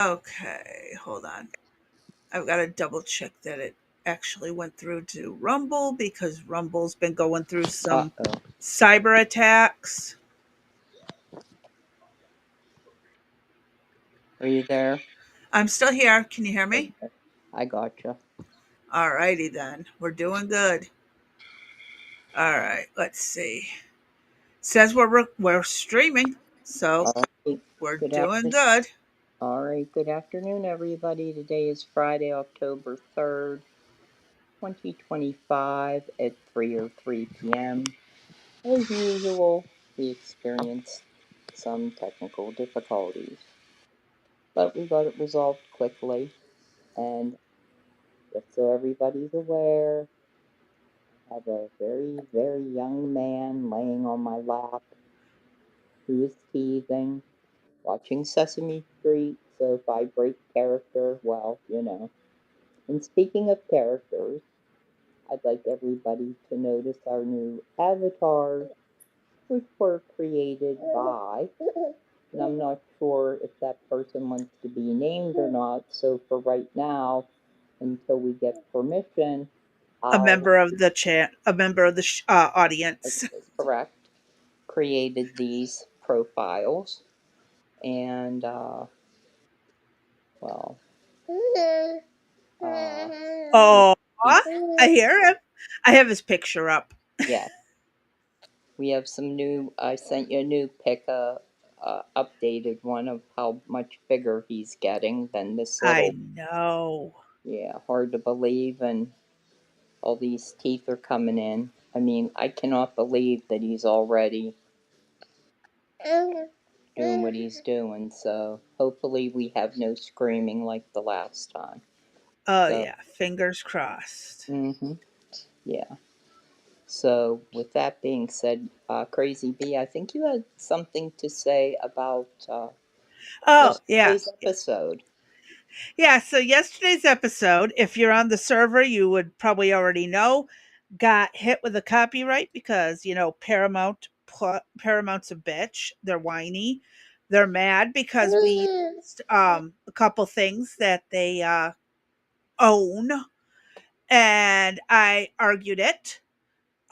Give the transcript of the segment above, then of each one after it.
Okay, hold on. I've got to double check that it actually went through to Rumble because Rumble's been going through some Uh-oh. cyber attacks. Are you there? I'm still here. Can you hear me? Okay. I gotcha. All righty then. We're doing good. All right, let's see. Says we're streaming, so All right. we're Good doing afternoon. good. All right. Good afternoon, everybody. Today is Friday, October 3rd, 2025 at 3:03 p.m. As usual, we experienced some technical difficulties, but we got it resolved quickly. And just so everybody's aware, I have a very, very young man laying on my lap who is teething, watching Sesame Street, so if I break character, well, you know. And speaking of characters, I'd like everybody to notice our new avatars, which were created by, and I'm not sure if that person wants to be named or not, so for right now, until we get permission, A I'll, member of the chat, a member of the audience. correct, created these profiles, and, well, Oh, we, I hear him. I have his picture up. yeah, we have some new, I sent you a new pic, updated one of how much bigger he's getting than this I little, know. yeah, hard to believe, and all these teeth are coming in. I mean, I cannot believe that he's already doing what he's doing, so hopefully we have no screaming like the last time. Oh So, yeah, fingers crossed. yeah. So, with that being said, Crazy B, I think you had something to say about Oh yeah. yesterday's episode. Yeah, so yesterday's episode, if you're on the server, you would probably already know, got hit with a copyright because, Paramount's a bitch. They're whiny. They're mad because we used a couple things that they own, and I argued it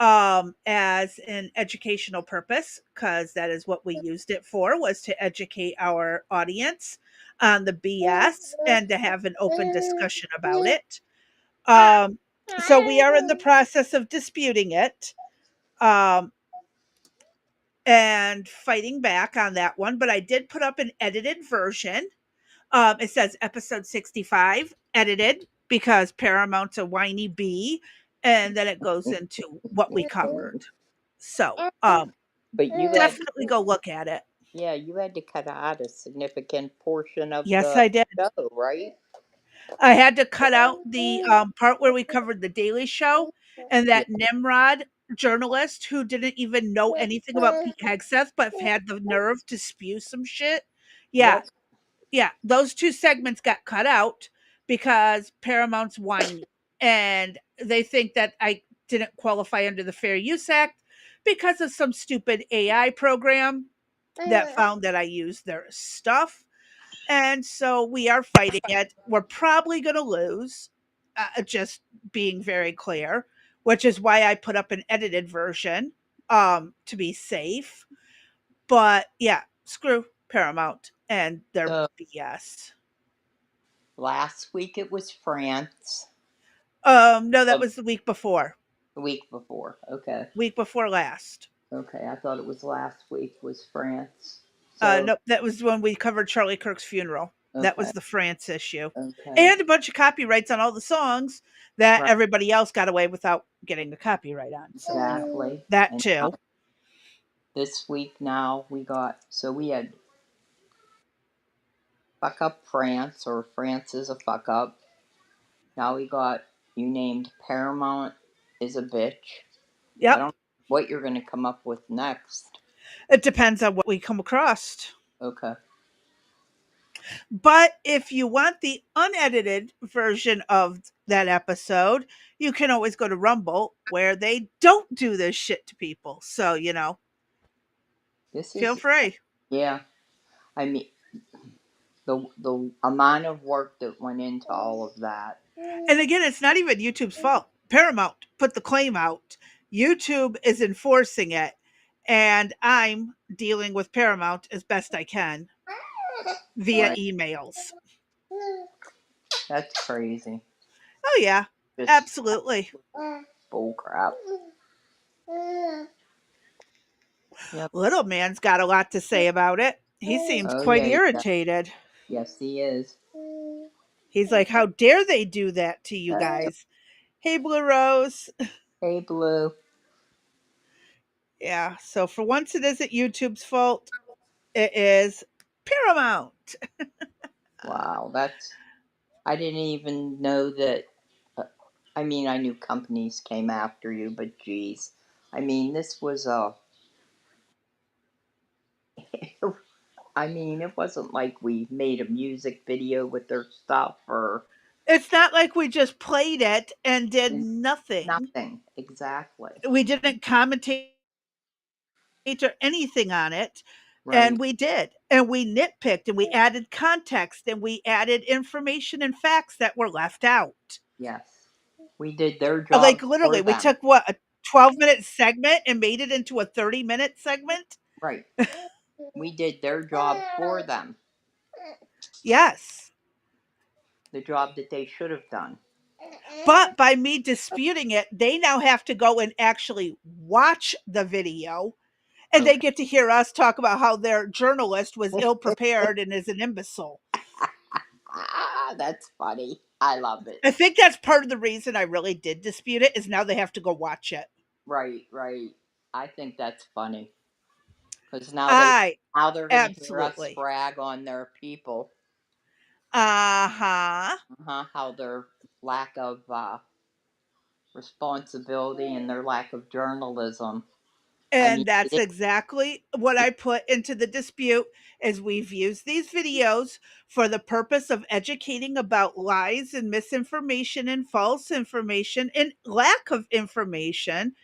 as an educational purpose because that is what we used it for, was to educate our audience on the BS and to have an open discussion about it. um, so we are in the process of disputing it, um, and fighting back on that one, but I did put up an edited version. It says episode 65 edited because Paramount's a whiny bee, and then it goes into what we covered. So, But you had, definitely go look at it. yeah, you had to cut out a significant portion of Yes, the I did. show, right? I had to cut out the part where we covered the Daily Show and Yeah. that Nimrod journalist who didn't even know anything about Pete Hegseth but had the nerve to spew some shit. Yeah, Yep. yeah, those two segments got cut out because Paramount's whiny, and they think that I didn't qualify under the Fair Use Act because of some stupid AI program that found that I used their stuff. And so we are fighting it. We're probably going to lose, just being very clear, which is why I put up an edited version, to be safe. But yeah, screw Paramount and their So BS. last week it was France. No, that Oh, was the week before. the week before. Okay. Week before last. Okay. I thought it was last week was France. So, Nope, that was when we covered Charlie Kirk's funeral. That okay. was the France issue. Okay. And a bunch of copyrights on all the songs that Right. everybody else got away without getting a copyright on. So, Exactly. that And too. this week now we got, so we had fuck up France, or France is a fuck up. Now we got, you named Paramount is a bitch. I Yep. don't know what you're going to come up with next. It depends on what we come across. Okay. But if you want the unedited version of that episode, you can always go to Rumble where they don't do this shit to people. So, This feel is, free. yeah. I mean, the amount of work that went into all of that. And again, it's not even YouTube's fault. Paramount put the claim out. YouTube is enforcing it. And I'm dealing with Paramount as best I can via Right. emails. That's crazy. Oh, yeah, Just absolutely. bull crap. Yep. Little man's got a lot to say about it. He seems Oh quite yeah, yeah. irritated. Yes, he is. He's like, how dare they do that to you Uh, guys? Hey, Blue Rose. hey, Blue. Yeah, so for once it isn't YouTube's fault, it is Paramount. Wow, that's. I didn't even know that. Uh, I mean, I knew companies came after you, but geez, I mean, this was a. I mean, it wasn't like we made a music video with their stuff or It's not like we just played it and did nothing. nothing. Exactly. We didn't commentate or anything on it. And Right. we did. And we nitpicked and we added context and we added information and facts that were left out. Yes. We did their Like job literally, for we them. took what, a 12-minute segment and made it into a 30-minute segment? Right. We did their job for them. Yes. The job that they should have done. But by me disputing it, they now have to go and actually watch the video and they Okay. get to hear us talk about how their journalist was ill prepared and is an imbecile. Ah, that's funny. I love it. I think that's part of the reason I really did dispute it is now they have to go watch it. Right, right. I think that's funny because now I they're gonna hear us absolutely. brag on their people. Uh-huh. How their lack of responsibility and their lack of journalism. I mean, And that's exactly what I put into the dispute is we've used these videos for the purpose of educating about lies and misinformation and false information and lack of information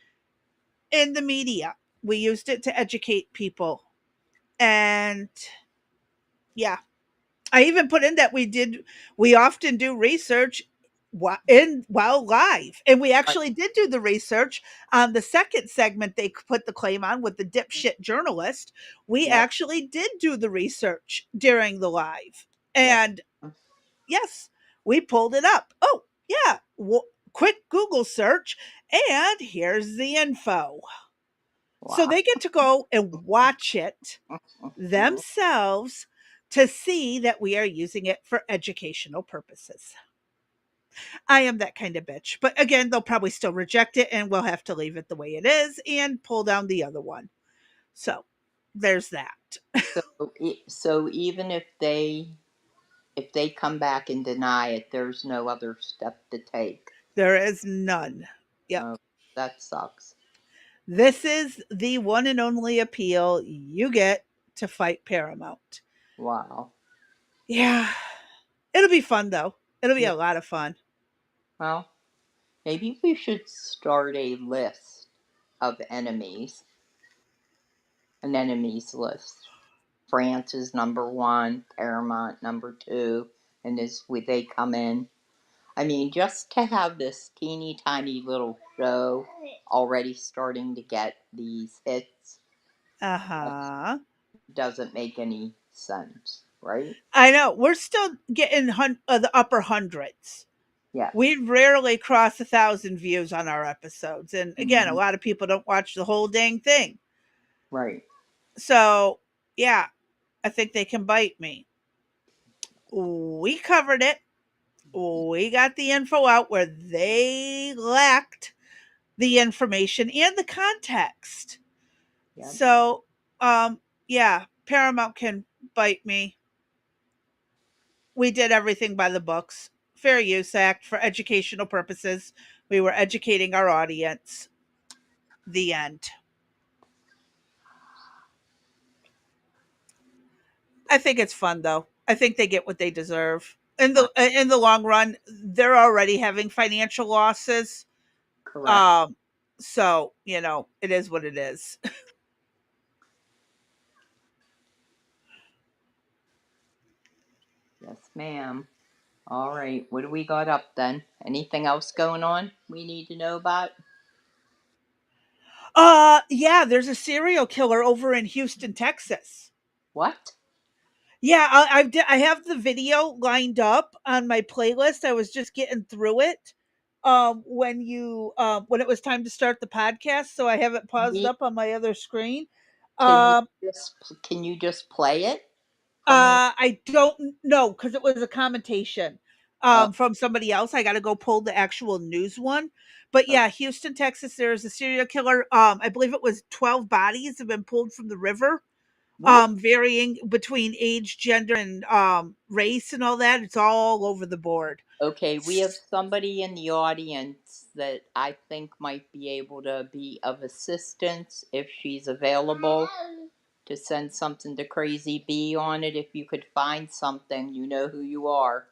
in the media. We used it to educate people. And yeah, I even put in that we often do research while live. And we right, actually did do the research on the second segment they put the claim on with the dipshit journalist. We yep, actually did do the research during the live. yes, And yes, we pulled it up. Oh, yeah. Quick Google search. And here's the info. So wow. they get to go and watch it themselves to see that we are using it for educational purposes. I am that kind of bitch. But again, they'll probably still reject it and we'll have to leave it the way it is and pull down the other one. So there's that. So even if they come back and deny it, there's no other step to take. There is none. Yep. Oh, that sucks. This is the one and only appeal you get to fight Paramount. Wow. Yeah. It'll be fun though. It'll be Yeah. a lot of fun. Well, maybe we should start a list of enemies, an enemies list. France is number one, Paramount number two, and they come in. I mean, just to have this teeny tiny little show already starting to get these hits Uh that huh. doesn't make any sense, right? I know. We're still getting the upper hundreds. Yes. We rarely cross 1,000 views on our episodes. And again, a Hmm. lot of people don't watch the whole dang thing. Right. So, yeah, I think they can bite me. We covered it. We got the info out where they lacked the information and the context. Yep. So, yeah, Paramount can bite me. We did everything by the books. Fair Use Act for educational purposes. We were educating our audience. The end. I think it's fun though. I think they get what they deserve. Uh, In the long run, they're already having financial losses. correct. Um, so it is what it is. ma'am. All right, what do we got up then? Anything else going on we need to know about? Yeah, there's a serial killer over in Houston, Texas. What? Yeah, I have the video lined up on my playlist. I was just getting through it when it was time to start the podcast, so I have it paused We up on my other screen. can we Um just can you just play it from the I don't know because it was a commentation oh, from somebody else. I got to go pull the actual news one. But oh, yeah, Houston, Texas, there's a serial killer. I believe it was 12 bodies have been pulled from the river, what? varying between age, gender, and race and all that. It's all over the board. Okay, we have somebody in the audience that I think might be able to be of assistance if she's available to send something to Crazy Bee on it. If you could find something, you know who you are.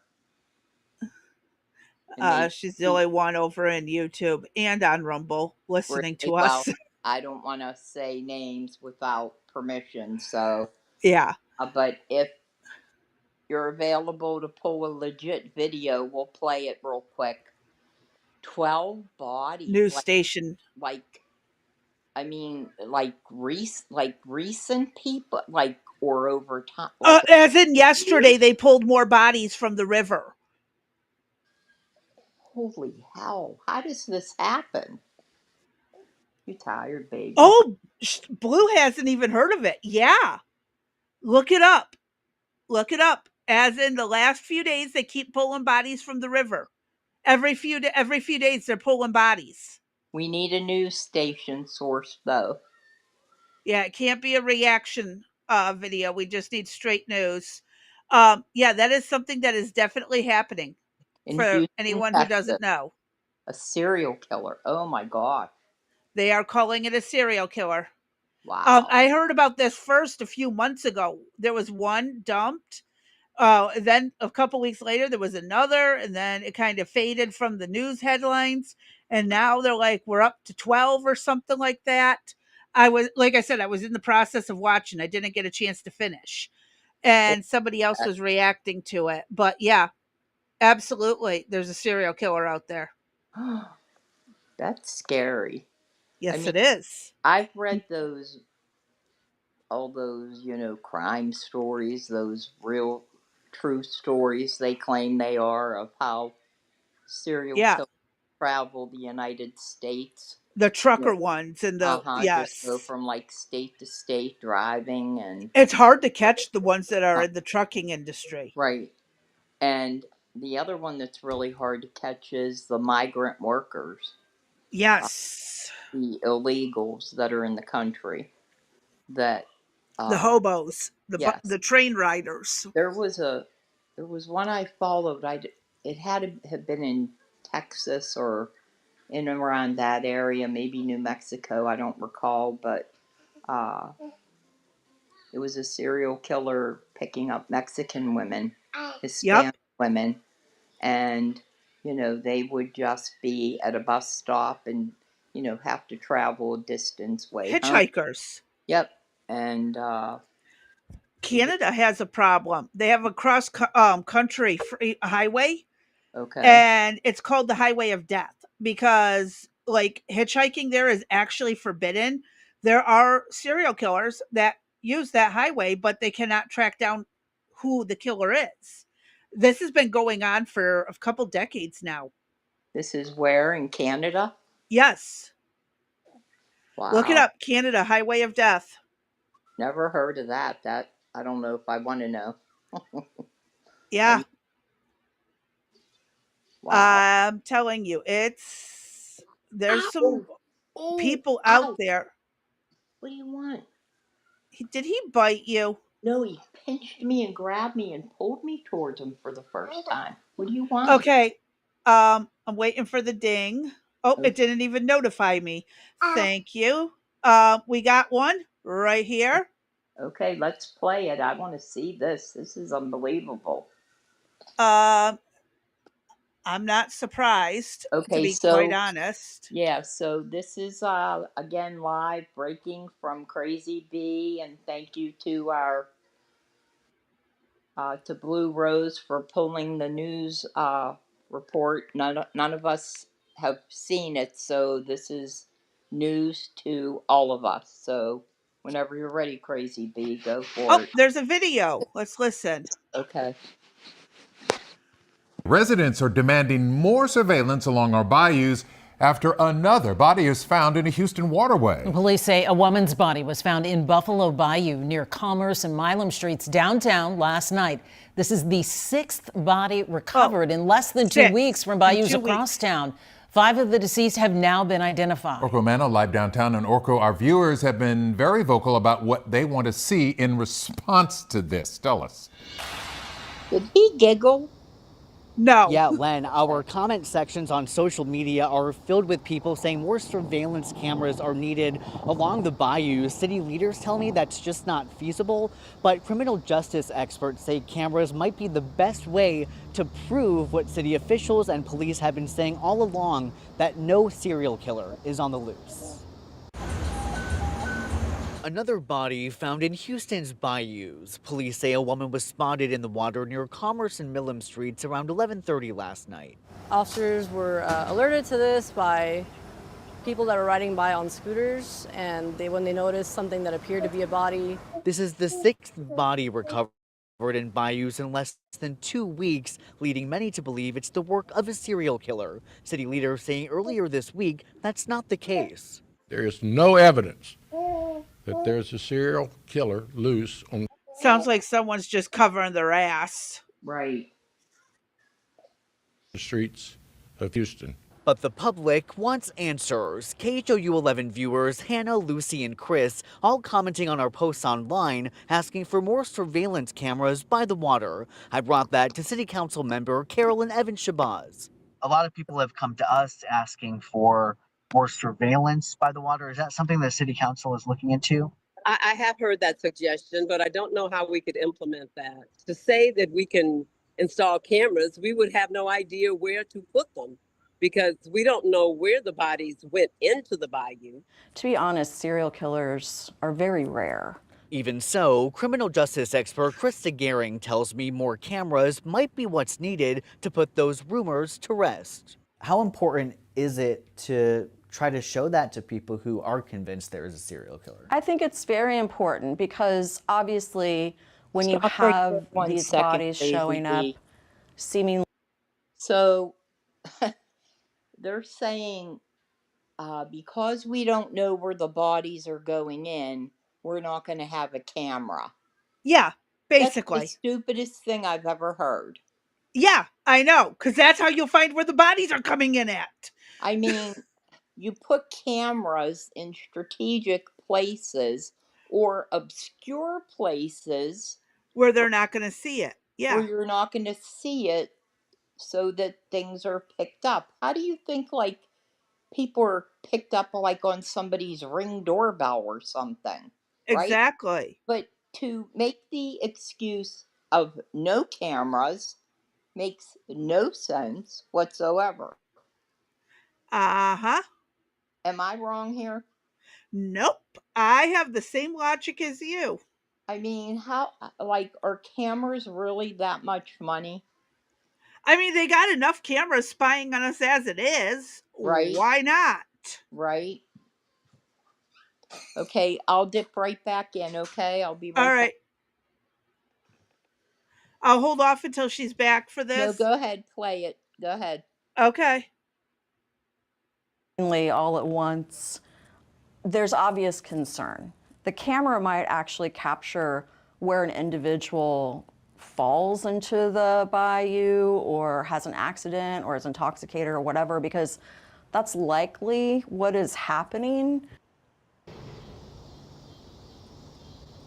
And maybe She's the only one over in YouTube and on Rumble listening really to well. us. I don't want to say names without permission, so Yeah, but if you're available to pull a legit video, we'll play it real quick. 12 bodies, news station. like I mean, like recent people, like or over time, like As in years. yesterday, they pulled more bodies from the river. Holy hell! How does this happen? You tired, baby? Oh, Blue hasn't even heard of it. Yeah, look it up. Look it up. As in the last few days, they keep pulling bodies from the river. Every few days, they're pulling bodies. We need a news station source though. Yeah, it can't be a reaction video. We just need straight news. Yeah, that is something that is definitely happening In for Houston, anyone who Texas, doesn't know. a serial killer. Oh my gosh! They are calling it a serial killer. Wow. I heard about this first a few months ago. There was one dumped. Then a couple weeks later, there was another, and then it kind of faded from the news headlines. And now they're like, we're up to 12 or something like that. Like I said, I was in the process of watching. I didn't get a chance to finish. And somebody else was reacting to it. But yeah, absolutely. There's a serial killer out there. That's scary. I Yes, mean, it is. I've read all those, crime stories, those real true stories they claim they are of how serial Yeah. killers travel the United States. The Yeah. trucker ones and Just go yes. from like state to state driving and It's hard to catch the ones that are in the trucking industry. right. And the other one that's really hard to catch is the migrant workers, uh, Yes. the illegals that are in the country. That, The uh, hobos, yes, the train riders. there was a there was one I followed. It had to have been in Texas or in and around that area, maybe New Mexico. I don't recall, but uh, it was a serial killer picking up Mexican women, Hispanic Yep. women, and they would just be at a bus stop and have to travel a distance way home. Hitchhikers. Yep, and Canada has a problem. They have a country free highway, okay, and it's called the Highway of Death because like hitchhiking there is actually forbidden. There are serial killers that use that highway, but they cannot track down who the killer is. This has been going on for a couple decades now. this is where in Canada. Yes. Look it Wow. up. Canada Highway of Death. Never heard of that. That I don't know if I want to know. I Yeah. mean, wow. I'm telling you, there's some Ow! Oh, people out ow! there. What do you want? Did he bite you? No, he pinched me and grabbed me and pulled me towards him for the first time. What do you want? Okay. I'm waiting for the ding. Oh, it didn't even notify me. Thank you. We got one right here. Okay, let's play it. I want to see this. This is unbelievable. Um, I'm not surprised, to Okay, be quite so honest. yeah, so this is again live breaking from Crazy Bee, and thank you to our to Blue Rose for pulling the news report. None of us have seen it, so this is news to all of us. So whenever you're ready, Crazy Bee, go for Oh, it. there's a video. Let's listen. Okay. Residents are demanding more surveillance along our bayous after another body is found in a Houston waterway. Police say a woman's body was found in Buffalo Bayou near Commerce and Milam Streets downtown last night. This is the sixth body recovered in less than 2 weeks from bayous across town. 5 of the deceased have now been identified. Orko Mano live downtown, and Orko, our viewers have been very vocal about what they want to see in response to this. Tell us. Did he giggle? No. Yeah, Len, our comment sections on social media are filled with people saying more surveillance cameras are needed along the bayou. City leaders tell me that's just not feasible, but criminal justice experts say cameras might be the best way to prove what city officials and police have been saying all along, that no serial killer is on the loose. Another body found in Houston's bayous. Police say a woman was spotted in the water near Commerce and Milam Streets around 11:30 last night. Officers were alerted to this by people that are riding by on scooters, and when they noticed something that appeared to be a body. This is the sixth body recovered in bayous in less than 2 weeks, leading many to believe it's the work of a serial killer. City leaders saying earlier this week that's not the case. There is no evidence that there's a serial killer loose on. Sounds like someone's just covering their ass. Right. The streets of Houston. But the public wants answers. KHOU 11 viewers Hannah, Lucy, and Chris all commenting on our posts online, asking for more surveillance cameras by the water. I brought that to City Council member Carolyn Evans Shabazz. A lot of people have come to us asking for more surveillance by the water. Is that something the City Council is looking into? I have heard that suggestion, but I don't know how we could implement that. To say that we can install cameras, we would have no idea where to put them because we don't know where the bodies went into the bayou. To be honest, serial killers are very rare. Even so, criminal justice expert Krista Gehring tells me more cameras might be what's needed to put those rumors to rest. How important is it to try to show that to people who are convinced there is a serial killer? I think it's very important because obviously when you have these bodies showing up seemingly. So they're saying because we don't know where the bodies are going in, we're not going to have a camera. Yeah, basically. That's the stupidest thing I've ever heard. Yeah, I know, because that's how you'll find where the bodies are coming in at. I mean, you put cameras in strategic places or obscure places where they're not going to see it. Yeah. Where you're not going to see it so that things are picked up. How do you think, like, people are picked up, like, on somebody's Ring doorbell or something? Right? Exactly. But to make the excuse of no cameras makes no sense whatsoever. Uh-huh. Am I wrong here? Nope. I have the same logic as you. I mean, how, like, are cameras really that much money? I mean, they got enough cameras spying on us as it is. Right. Why not? Right. Okay, I'll dip right back in, okay? I'll be right back. All right. I'll hold off until she's back for this. No, go ahead. Play it. Go ahead. Okay. All at once, there's obvious concern. The camera might actually capture where an individual falls into the bayou or has an accident or is intoxicated or whatever, because that's likely what is happening.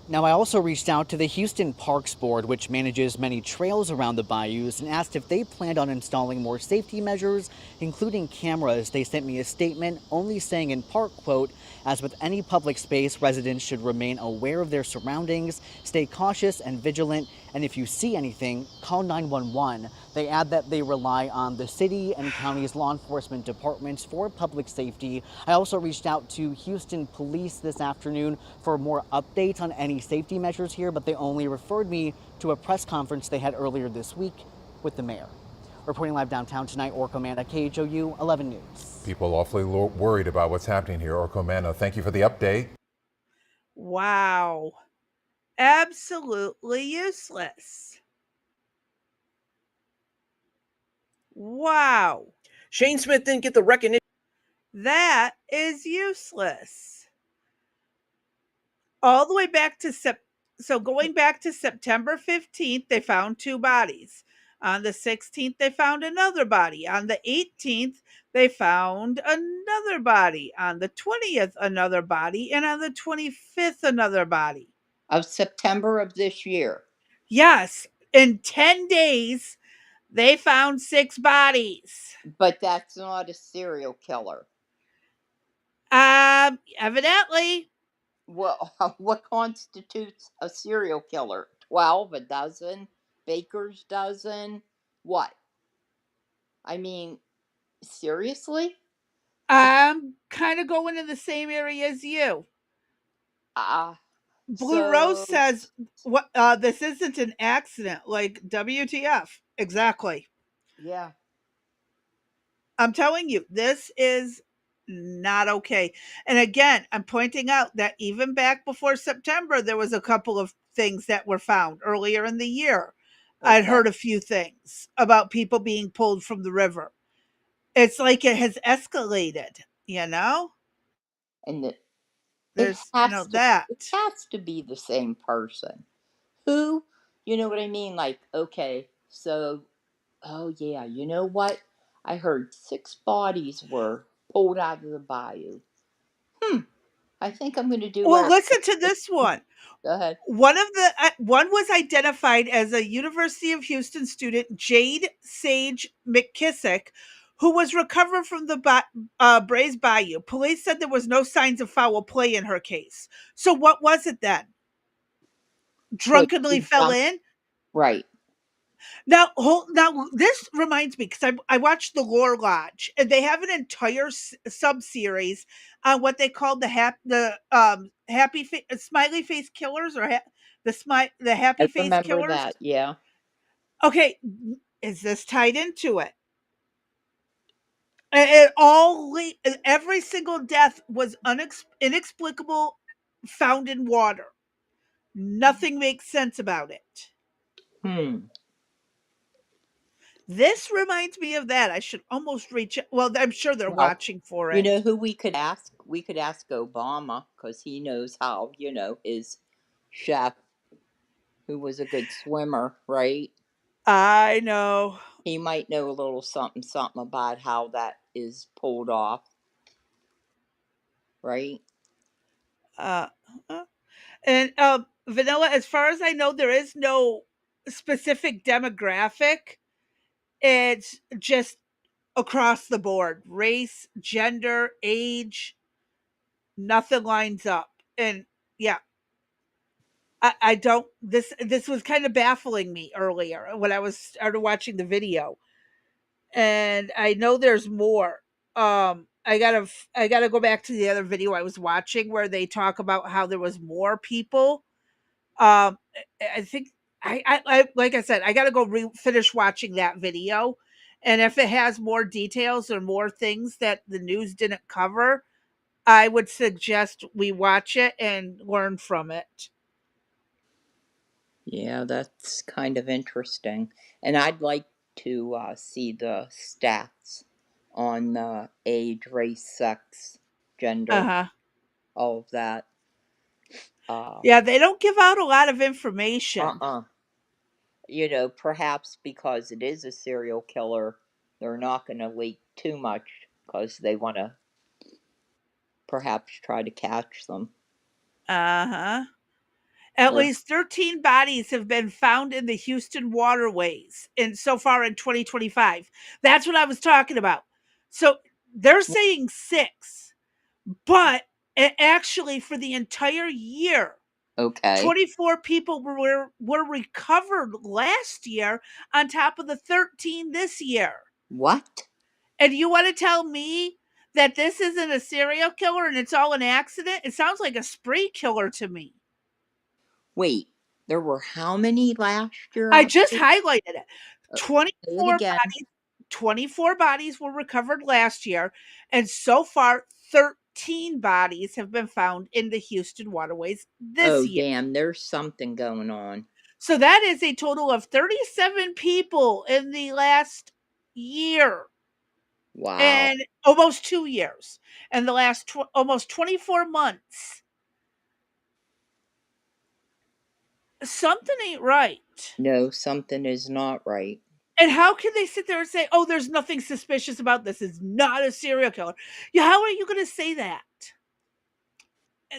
Now, I also reached out to the Houston Parks Board, which manages many trails around the bayous, and asked if they planned on installing more safety measures, including cameras. They sent me a statement only saying in part, quote, "As with any public space, residents should remain aware of their surroundings, stay cautious and vigilant, and if you see anything, call 911. They add that they rely on the city and county's law enforcement departments for public safety. I also reached out to Houston Police this afternoon for more updates on any safety measures here, but they only referred me to a press conference they had earlier this week with the mayor. Reporting live downtown tonight, Orko Manna, KHOU 11 News. People awfully worried about what's happening here. Orko Manna, thank you for the update. Wow. Absolutely useless. Wow. Shane Smith didn't get the recognition. That is useless. All the way back to going back to September 15th, they found 2 bodies. On the 16th, they found another body. On the 18th, they found another body. On the 20th, another body. And on the 25th, another body. Of September of this year. Yes. In 10 days, they found 6 bodies. But that's not a serial killer. Evidently. Well, what constitutes a serial killer? 12, a dozen, baker's dozen? What? I mean, seriously? I'm kind of going in the same area as you. Blue Rose says, "What? This isn't an accident. Like WTF? Exactly. Yeah. I'm telling you, this is not okay. And again, I'm pointing out that even back before September, there was a couple of things that were found earlier in the year. Okay. I'd heard a few things about people being pulled from the river. It's like it has escalated, you know? And There's, it has to be the same person. Who, you know what I mean? Like, okay, so, oh yeah, you know what? I heard 6 bodies were pulled out of the bayou. I think I'm going to do. Well, listen to this one. Go ahead. One was identified as a University of Houston student, Jade Sage McKissick, who was recovered from the Brays Bayou. Police said there was no signs of foul play in her case. So what was it then? Drunkenly fell in? Right. Now this reminds me, because I watched the Lore Lodge, and they have an entire sub-series on what they called the smiley face killers, or the happy face remember killers. That, yeah. Okay, is this tied into it? Every single death was inexplicable, found in water. Nothing makes sense about it. This reminds me of that. I should almost reach. Well, I'm sure they're watching for it. You know who we could ask? We could ask Obama, because he knows how, his chef, who was a good swimmer, right? I know. He might know a little something about how that is pulled off. Right? And Vanilla, as far as I know, there is no specific demographic. It's just across the board. Race, gender, age, nothing lines up. And yeah. I don't, this was kind of baffling me earlier when I started watching the video. And I know there's more. I gotta go back to the other video I was watching where they talk about how there was more people. I think I like I said, I gotta go finish watching that video, and if it has more details or more things that the news didn't cover, I would suggest we watch it and learn from it. Yeah, that's kind of interesting, and I'd like to see the stats on age, race, sex, gender, all of that. Yeah, they don't give out a lot of information. Perhaps because it is a serial killer, they're not going to leak too much because they want to perhaps try to catch them. At least 13 bodies have been found in the Houston waterways so far in 2025. That's what I was talking about. So they're saying 6, but actually for the entire year, 24 people were recovered last year on top of the 13 this year. What? And you want to tell me that this isn't a serial killer and it's all an accident? It sounds like a spree killer to me. Wait, There were how many last year? I just highlighted it. Say it 24 again. bodies, 24 bodies were recovered last year, and so far 13 bodies have been found in the Houston waterways this year. Damn, there's something going on. So that is a total of 37 people in the last year. Wow. And almost 2 years. And the last almost 24 months. Something ain't right. No, something is not right. And how can they sit there and say, "Oh, there's nothing suspicious about this. It's not a serial killer." Yeah, how are you going to say that?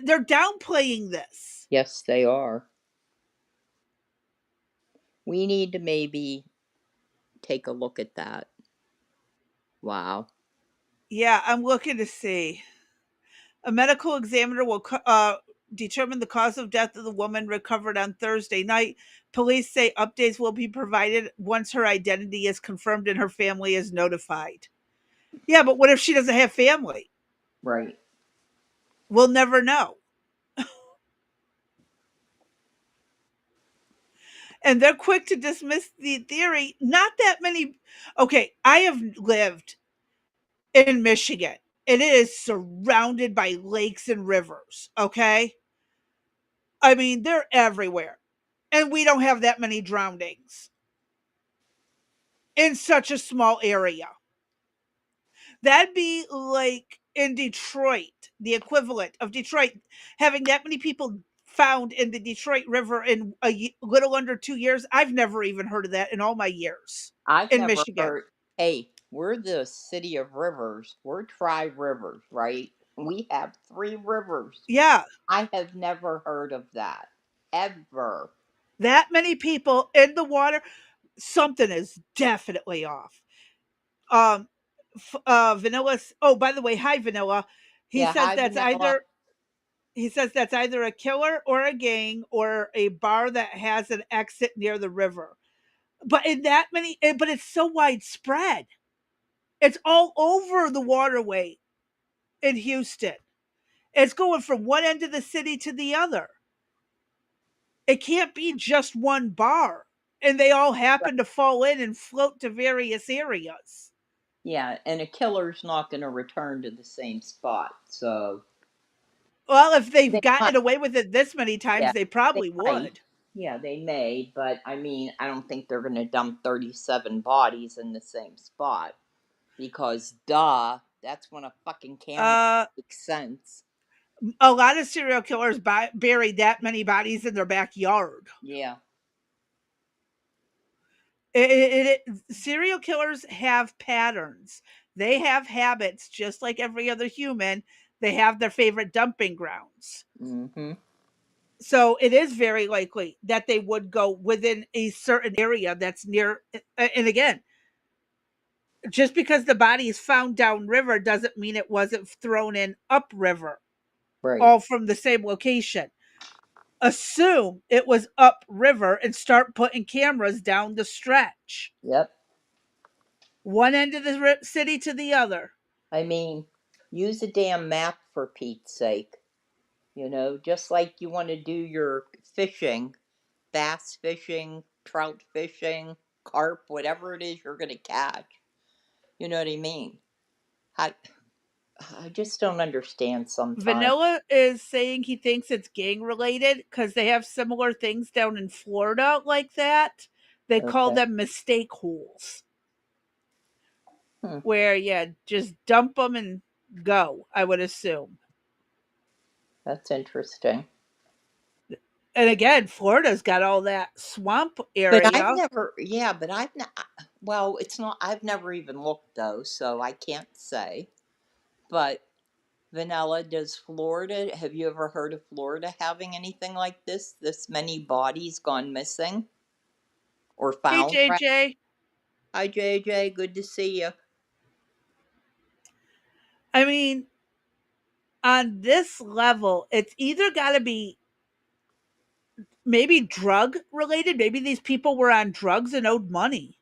They're downplaying this. Yes, they are. We need to maybe take a look at that. Wow. Yeah, I'm looking to see. A medical examiner will determine the cause of death of the woman recovered on Thursday night. Police say updates will be provided once her identity is confirmed and her family is notified. Yeah, but what if she doesn't have family? Right. We'll never know. And they're quick to dismiss the theory. Not that many. Okay, I have lived in Michigan, and it is surrounded by lakes and rivers. Okay. I mean, they're everywhere. And we don't have that many drownings in such a small area. That'd be like in Detroit, the equivalent of Detroit having that many people found in the Detroit River in a little under 2 years. I've never even heard of that in all my years I've in never Michigan. heard. Hey, we're the city of rivers. We're tri-rivers, right? We have 3 rivers. Yeah. I have never heard of that. Ever. That many people in the water, something is definitely off. Vanilla. Oh, by the way, hi Vanilla. He Yeah, says hi, that's Vanilla. either a killer or a gang or a bar that has an exit near the river. But but it's so widespread. It's all over the waterway in Houston. It's going from one end of the city to the other. It can't be just one bar. And they all happen to fall in and float to various areas. Yeah, and a killer's not going to return to the same spot. So, Well, if they've they gotten might. away with it this many times, Yeah, they they probably might. would. Yeah, they may, but I mean, I don't think they're going to dump 37 bodies in the same spot because, duh, that's when a fucking camera makes sense. A lot of serial killers bury that many bodies in their backyard. Yeah. Serial killers have patterns. They have habits just like every other human. They have their favorite dumping grounds. Mm-hmm. So it is very likely that they would go within a certain area that's near. And again, just because the body is found downriver doesn't mean it wasn't thrown in upriver, Right. all from the same location. Assume it was upriver and start putting cameras down the stretch. Yep. One end of the city to the other. I mean, use a damn map for Pete's sake. You know, just like you want to do your fishing, bass fishing, trout fishing, carp, whatever it is you're going to catch. You know what I mean? I just don't understand sometimes. Vanilla is saying he thinks it's gang related because they have similar things down in Florida like that. They call them mistake holes. Where, yeah, just dump them and go, I would assume. That's interesting. And again, Florida's got all that swamp area. But I've never, well, it's not, I've never even looked though, so I can't say. But Vanilla, have you ever heard of Florida having anything like this? This many bodies gone missing? Or found? Hey, JJ. Hi, JJ. Good to see you. I mean, on this level, it's either got to be maybe drug related. Maybe these people were on drugs and owed money.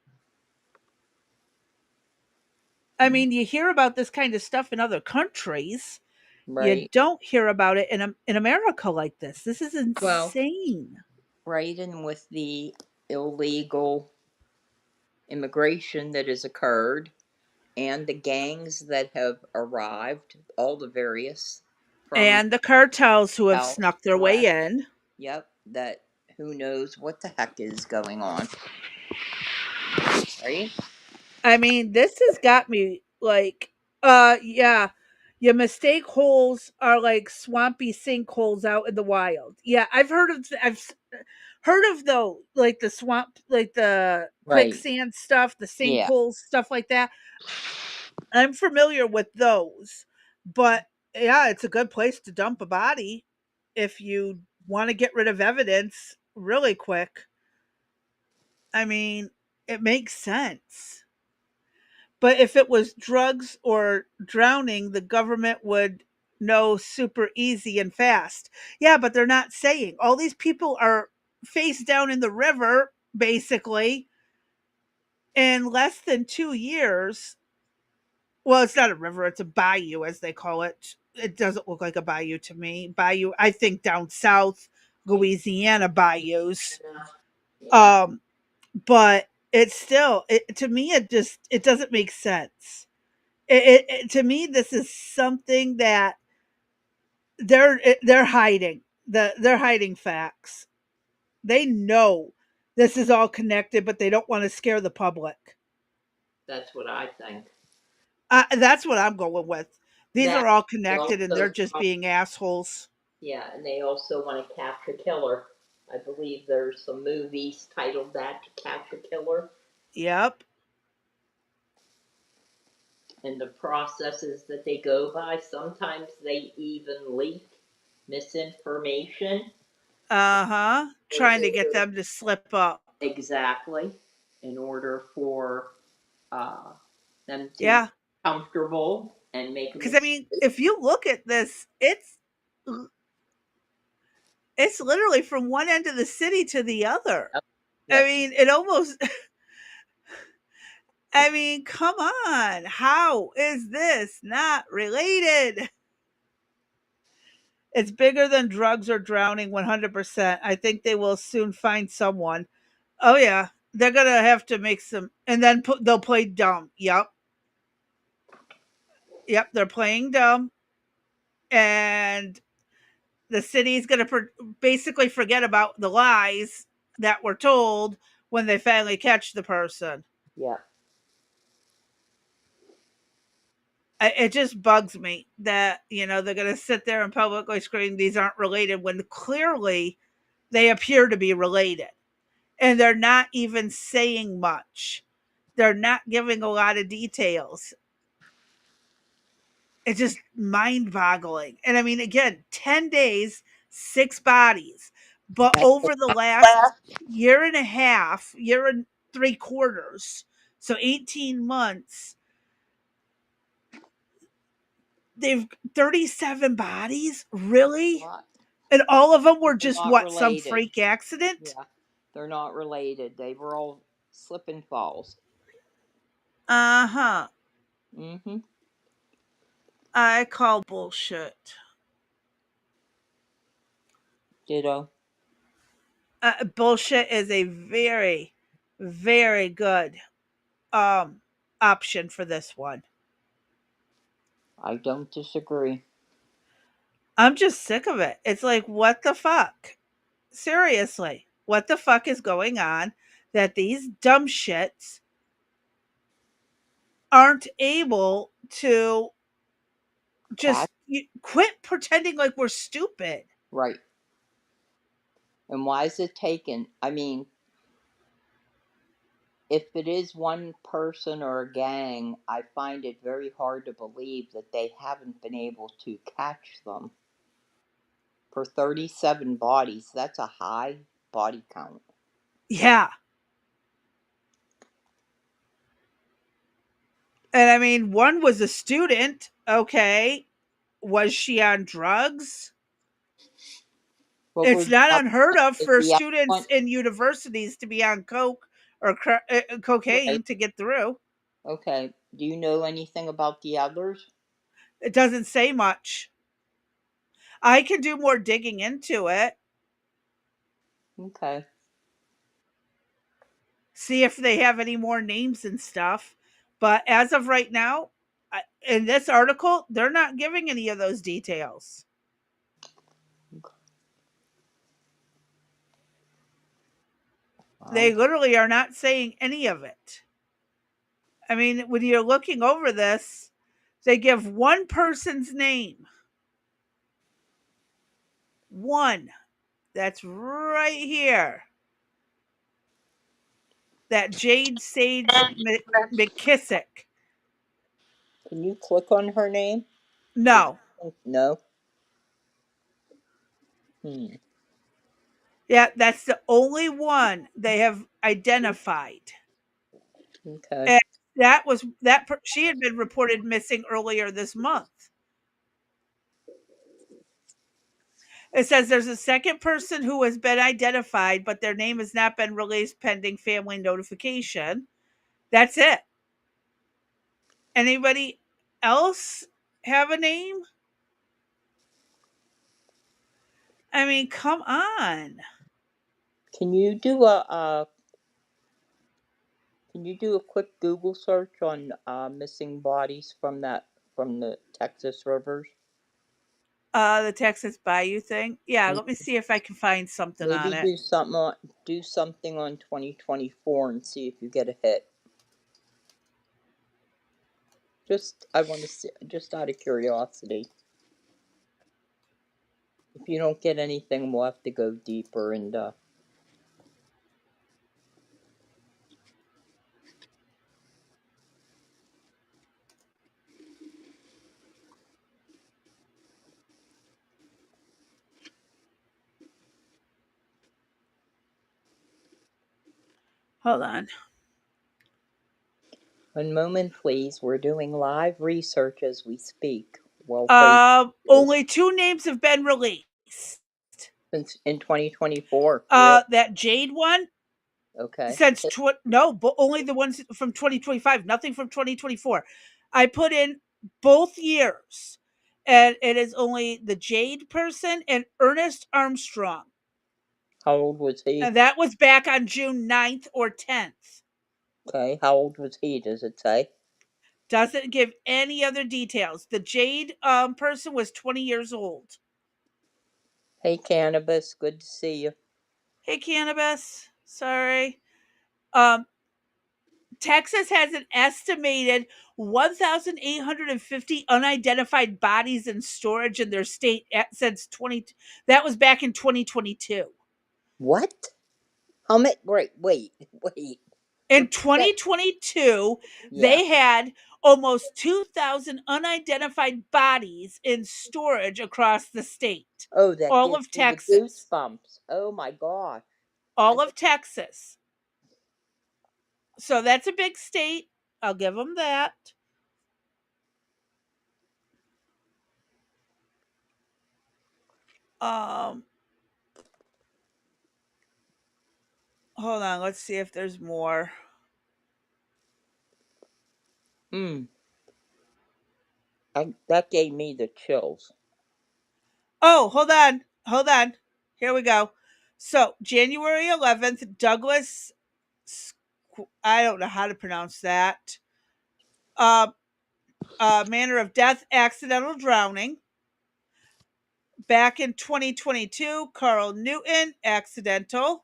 I mean, you hear about this kind of stuff in other countries. Right. You don't hear about it in America like this. This is insane. Right, and with the illegal immigration that has occurred and the gangs that have arrived, all the various from And the cartels who have South, snuck their way correct. in. Yep, that who knows what the heck is going on. Right? I mean, this has got me like, yeah, your mistake holes are like swampy sinkholes out in the wild. Yeah, I've heard of those, like the swamp, like the Right. quicksand stuff, the Yeah. sinkholes, stuff like that. I'm familiar with those, but yeah, it's a good place to dump a body if you want to get rid of evidence really quick. I mean, it makes sense. But if it was drugs or drowning, the government would know super easy and fast. Yeah, but they're not saying. All these people are face down in the river, basically, in less than 2 years. Well, it's not a river, it's a bayou, as they call it. It doesn't look like a bayou to me. Bayou, I think down south, Louisiana bayous. Yeah. But it's still, to me, it doesn't make sense. To me, this is something that they're hiding. They're hiding facts. They know this is all connected, but they don't want to scare the public. That's what I think. That's what I'm going with. These That are all they connected, and they're also just being assholes. yeah, and they also want to catch a killer. I believe there's some movies titled that, To Catch a Killer. Yep. And the processes that they go by, sometimes they even leak misinformation. Uh-huh. Trying to get them to slip up. Exactly. In order for them to Yeah. be comfortable and make a Because I mean, if you look at this, it's literally from one end of the city to the other. Yep. I Yep. mean, it almost I mean, come on. How is this not related? It's bigger than drugs or drowning 100%. I think they will soon find someone. Oh yeah, they're going to have to make some and then they'll play dumb. Yep. Yep, they're playing dumb and the city's going to basically forget about the lies that were told when they finally catch the person. Yeah. It just bugs me that they're going to sit there and publicly scream these aren't related when clearly they appear to be related, and they're not even saying much. They're not giving a lot of details. It's just mind-boggling. And I mean, again, 10 days, 6 bodies, but over the last year and a half, year and 3/4, so 18 months, they've 37 bodies? Really? And all of them were They're just not what, some related. freak accident? Yeah. They're not related. They were all slip and falls. Uh-huh. Mm-hmm. I call bullshit. Ditto. Bullshit is a very, very good option for this one. I don't disagree. I'm just sick of it. It's like, what the fuck? Seriously, what the fuck is going on that these dumb shits aren't able to just quit pretending like we're stupid? Right. And why is it taken? I mean, if it is one person or a gang, I find it very hard to believe that they haven't been able to catch them. For 37 bodies, that's a high body count. Yeah. And I mean, one was a student. Okay. Was she on drugs? It's not unheard of for students in universities to be on coke or cocaine to get through. Okay. Do you know anything about the others? It doesn't say much. I can do more digging into it. Okay. See if they have any more names and stuff. But as of right now, in this article, they're not giving any of those details. Wow. They literally are not saying any of it. I mean, when you're looking over this, they give one person's name. One. That's right here. That Jade Sage McKissick. Can you click on her name? No. No. Yeah, that's the only one they have identified. Okay. And that was she had been reported missing earlier this month. It says there's a second person who has been identified, but their name has not been released pending family notification. That's it. Anybody else have a name? I mean, come on. Can you do a quick Google search on missing bodies from the Texas rivers? The Texas Bayou thing. Yeah, let me see if I can find something on Maybe it. do something on 2024 and see if you get a hit. I want to see, just out of curiosity. If you don't get anything, we'll have to go deeper and Hold on. one moment, please. We're doing live research as we speak. Well, Only 2 names have been released. Since in 2024. Really? That Jade one. Okay. Since no, but only the ones from 2025. Nothing from 2024. I put in both years, and it is only the Jade person and Ernest Armstrong. How old was he? And that was back on June 9th or 10th. Okay. How old was he? Does it say? Doesn't give any other details. The Jade person was 20 years old. Hey, Cannabis. Good to see you. Hey, Cannabis. Sorry. Texas has an estimated 1,850 unidentified bodies in storage in their state since that was back in 2022. What? How many? Wait. In 2022, they had almost 2,000 unidentified bodies in storage across the state. Oh, that all gives of me the Texas. goosebumps. Oh my gosh. All of Texas. So that's a big state. I'll give them that. Hold on, let's see if there's more. That gave me the chills. Oh, hold on. Here we go. So January 11th, Douglas, I don't know how to pronounce that. Manner of death, accidental drowning. Back in 2022, Carl Newton, accidental.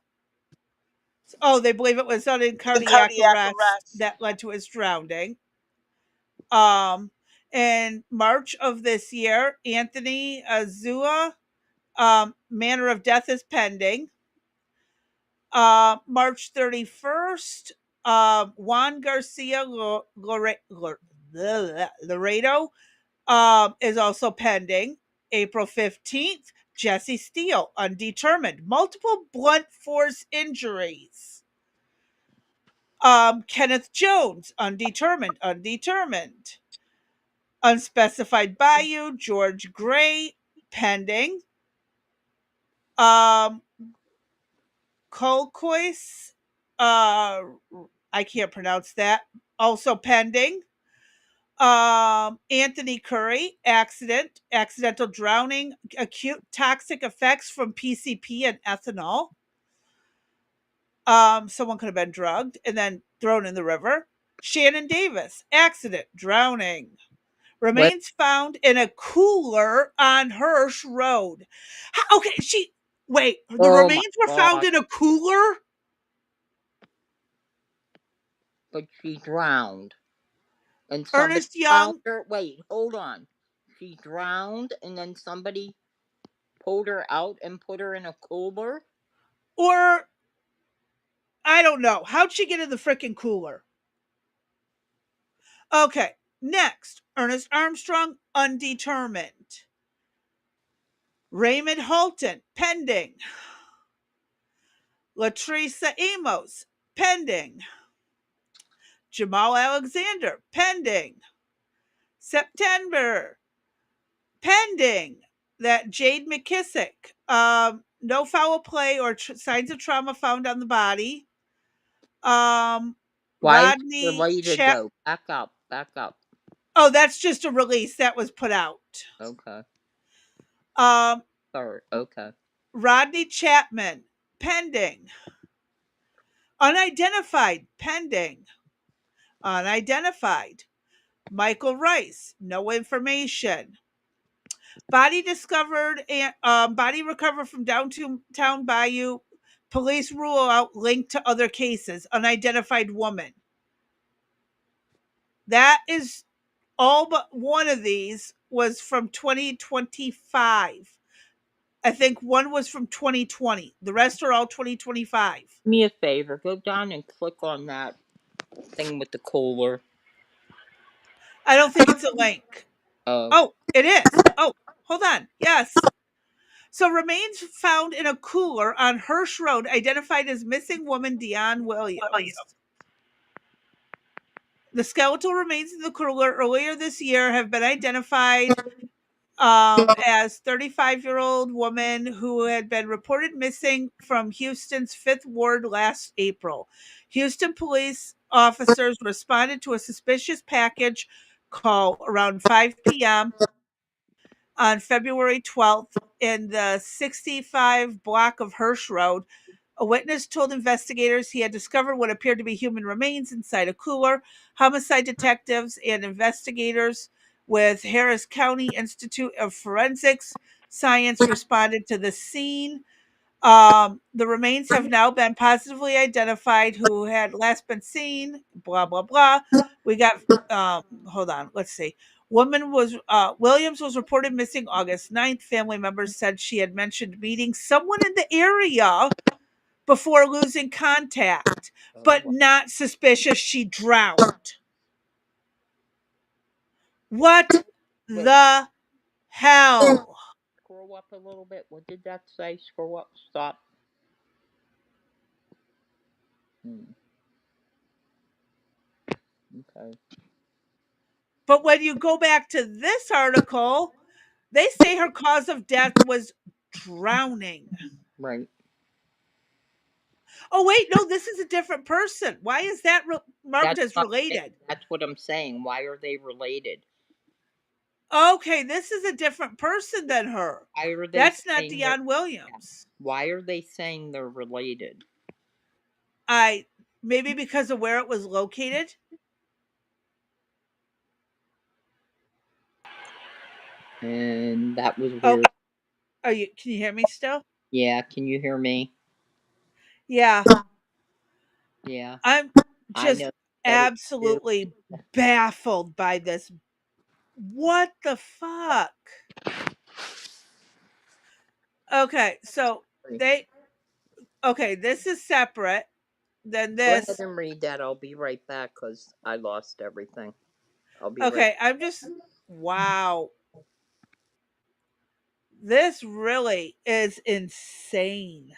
Oh, they believe it was sudden cardiac arrest that led to his drowning. In March of this year, Anthony Azua, manner of death is pending. March 31st, Juan Garcia Laredo is also pending. April 15th, Jesse Steele, undetermined. Multiple blunt force injuries. Kenneth Jones, undetermined. Unspecified Bayou, George Gray, pending. Colcois, I can't pronounce that, also pending. Anthony Curry, accidental drowning, acute toxic effects from PCP and ethanol. Someone could have been drugged and then thrown in the river. Shannon Davis, accident, drowning. Remains found in a cooler on Hirsch Road. Okay, the remains were found in a cooler? But she drowned. And somebody Ernest found Young, her. Wait, hold on. She drowned and then somebody pulled her out and put her in a cooler? or I don't know. How'd she get in the frickin' cooler? Okay, next, Ernest Armstrong, undetermined. Raymond Holton, pending. Latresa Amos, pending. Jamal Alexander, pending. September, pending. That Jade McKissick, no foul play or signs of trauma found on the body. Why is it Rodney related though? Back up. Oh, that's just a release that was put out. Okay. Um, Sorry. Okay. Rodney Chapman, pending. Unidentified, pending. Unidentified. Michael Rice, no information. Body discovered and body recovered from downtown Bayou. Police rule out link to other cases. Unidentified woman. That is all but one of these was from 2025. I think one was from 2020. The rest are all 2025. Do me a favor. Go down and click on that thing with the cooler. I don't think it's a link. Oh, it is. Oh, hold on. Yes. So remains found in a cooler on Hirsch Road identified as missing woman Dionne Williams. The skeletal remains in the cooler earlier this year have been identified as 35-year-old woman who had been reported missing from Houston's 5th Ward last April. Houston police officers responded to a suspicious package call around 5 p.m. on February 12th in the 65 block of Hirsch Road. A witness told investigators he had discovered what appeared to be human remains inside a cooler. Homicide detectives and investigators with Harris County Institute of Forensics Science responded to the scene. The remains have now been positively identified who had last been seen, blah, blah, blah. We got, hold on, let's see. Williams was reported missing August 9th. Family members said she had mentioned meeting someone in the area before losing contact, but not suspicious she drowned. What the hell? Scroll up a little bit. What did that say? Scroll up. Stop. Okay. But when you go back to this article, they say her cause of death was drowning. Right. Oh, wait, no, this is a different person. Why is that marked as related? That's what I'm saying. Why are they related? Okay, this is a different person than her. Why are they That's not saying Dionne Williams. Why are they saying they're related? Maybe because of where it was located. And that was weird. Can you hear me still? Yeah, can you hear me? Yeah. Yeah. I'm just absolutely baffled by this. What the fuck? Okay, so this is separate than this. Go ahead and read that. I'll be right back because I lost everything. I'll be okay. I'm just wow. This really is insane.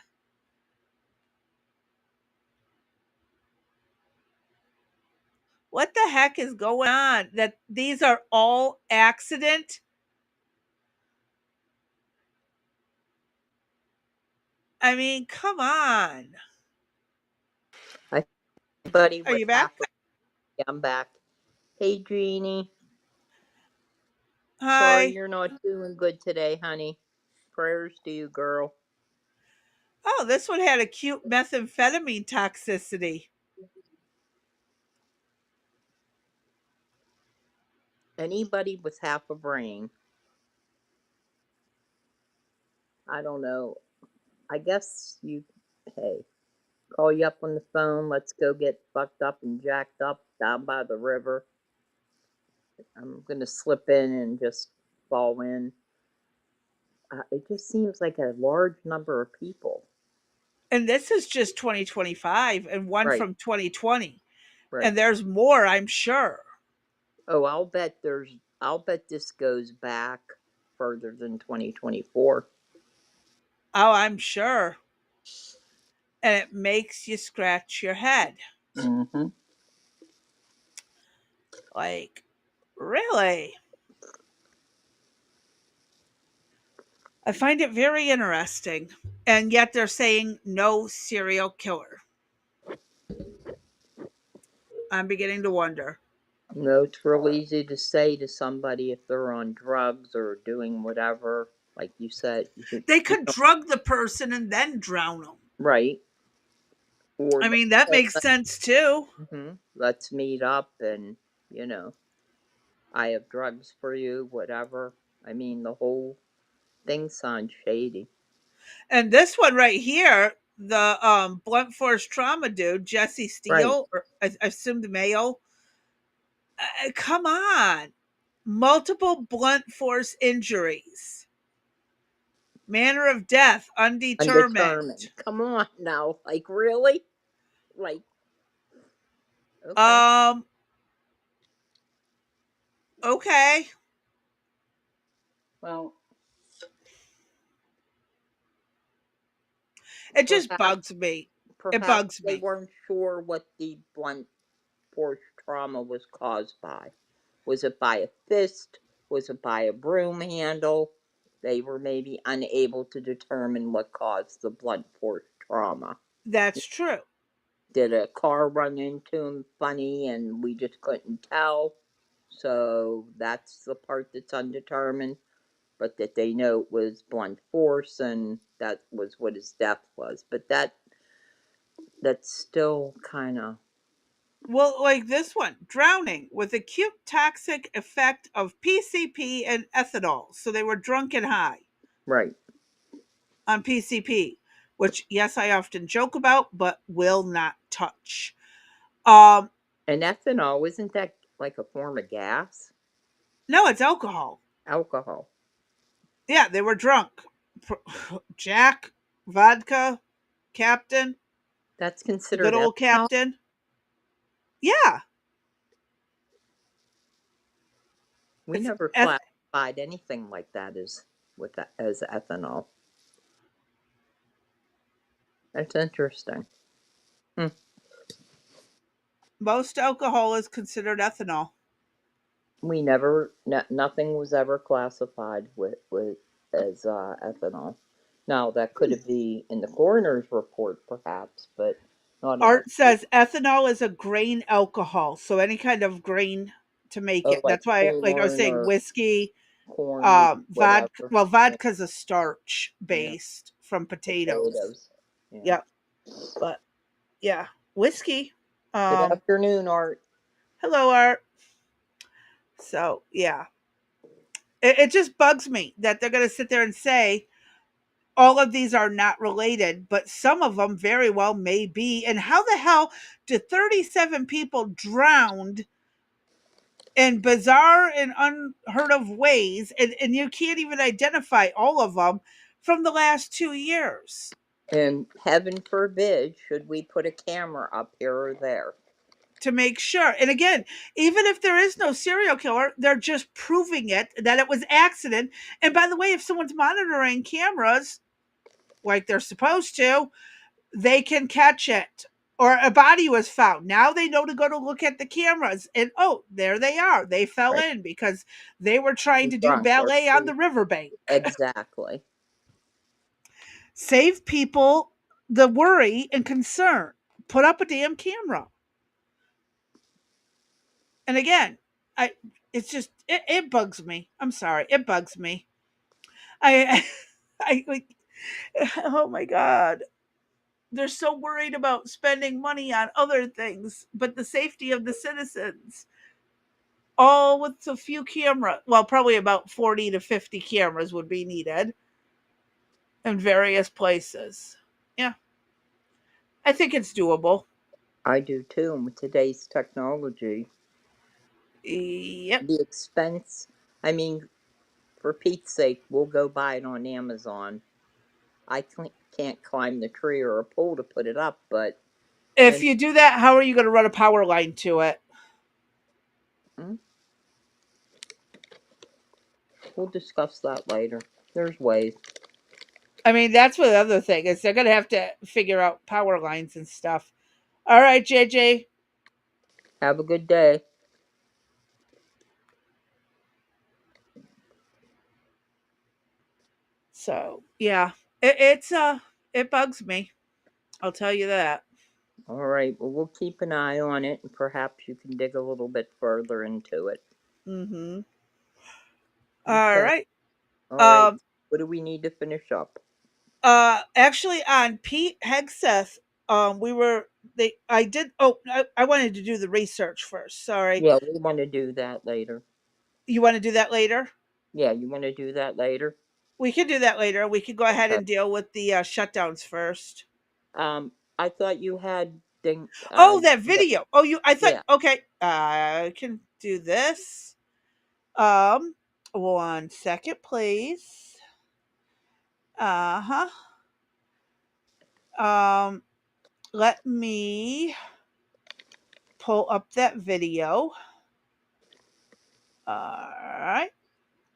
What the heck is going on? That these are all accident? I mean, come on. Hi, buddy. Are you back? Yeah, I'm back. Hey, Jeannie. Hi. Sorry you're not doing good today, honey. Prayers to you, girl. Oh, this one had acute methamphetamine toxicity. Anybody with half a brain, I don't know. I guess hey, call you up on the phone. Let's go get fucked up and jacked up down by the river. I'm gonna slip in and just fall in. It just seems like a large number of people. And this is just 2025 and one Right, from 2020. right. And there's more, I'm sure. Oh, I'll bet this goes back further than 2024. Oh, I'm sure. And it makes you scratch your head. Mm-hmm. Like, really? I find it very interesting. And yet they're saying no serial killer. I'm beginning to wonder. No, it's real easy to say to somebody if they're on drugs or doing whatever, like you said. They could drug the person and then drown them. Right. Or I mean, that makes sense too. let's meet up and, you know, I have drugs for you, whatever. I mean, the whole thing sounds shady. And this one right here, the blunt force trauma dude, Jesse Right. Steele, or I assume the male. Come on. Multiple blunt force injuries. Manner of death undetermined. Undetermined. Come on now. Like, really? Like, okay. Um, okay. Well, It just perhaps bugs me. It perhaps bugs they me. weren't sure what the blunt force trauma was caused by. Was it by a fist? Was it by a broom handle? They were maybe unable to determine what caused the blunt force trauma. That's true. Did a car run into him funny and we just couldn't tell? So that's the part that's undetermined. But that they know it was blunt force and that was what his death was. But that's still kind of Well, like this one, drowning with acute toxic effect of PCP and ethanol. So they were drunk and high right. on PCP, which yes, I often joke about, but will not touch. Um, And ethanol, isn't that like a form of gas? no, it's alcohol. Alcohol. Yeah, they were drunk. Jack, vodka, Captain, That's the good considered old ethanol? Captain. Yeah, We it's never classified anything like that as ethanol. That's interesting. Hmm. most alcohol is considered ethanol. We never, nothing was ever classified with as ethanol. Now that could be in the coroner's report, perhaps, but not in our. Art says ethanol is a grain alcohol, so any kind of grain to make Oh, it. like That's why, like I was corn saying, or whiskey, cornmeal, vodka. whatever. Well, Yeah, vodka's a starch yeah. based from potatoes. Potatoes. Yeah. Yep, but yeah, whiskey. Good Um, afternoon, Art. hello, Art. So yeah, it just bugs me that they're going to sit there and say all of these are not related, but some of them very well may be. And how the hell did 37 people drowned in bizarre and unheard of ways, and you can't even identify all of them from the last 2 years? And heaven forbid, should we put a camera up here or there? To make sure. And again, even if there is no serial killer, they're just proving it that it was accident. And by the way, if someone's monitoring cameras like they're supposed to, they can catch it. Or a body was found. Now they know to go to look at the cameras, and oh, there they are. They fell Right. in because they were trying to do Drunk or ballet on the riverbank. exactly. Save people the worry and concern. Put up a damn camera. And again, I it's just it bugs me. I'm sorry, it bugs me. I I like. Oh my God. They're so worried about spending money on other things, but the safety of the citizens, all with a few cameras, well, probably about 40 to 50 cameras would be needed in various places. Yeah, I think it's doable. I do too. And with today's technology, Yep. the expense, I mean, for Pete's sake, we'll go buy it on Amazon. I can't climb the tree or a pole to put it up, but If then you do that, how are you going to run a power line to it? we'll discuss that later. There's ways. I mean, that's what the other thing is. They're going to have to figure out power lines and stuff. All right, JJ. Have a good day. So yeah, it bugs me. I'll tell you that. All right, well, we'll keep an eye on it, and perhaps you can dig a little bit further into it. Mm-hmm. All Okay. right. All right. Um. What do we need to finish up? Actually, on Pete Hegseth, we were they. I did. Oh, I wanted to do the research first. Sorry. Yeah, we want to do that later. You want to do that later? Yeah, you want to do that later? We can do that later. We could go ahead Okay. and deal with the shutdowns first. I thought you had Oh, that video. Oh, you. I thought. yeah. Okay. I can do this. 1 second, please. Uh huh. Let me pull up that video. All right.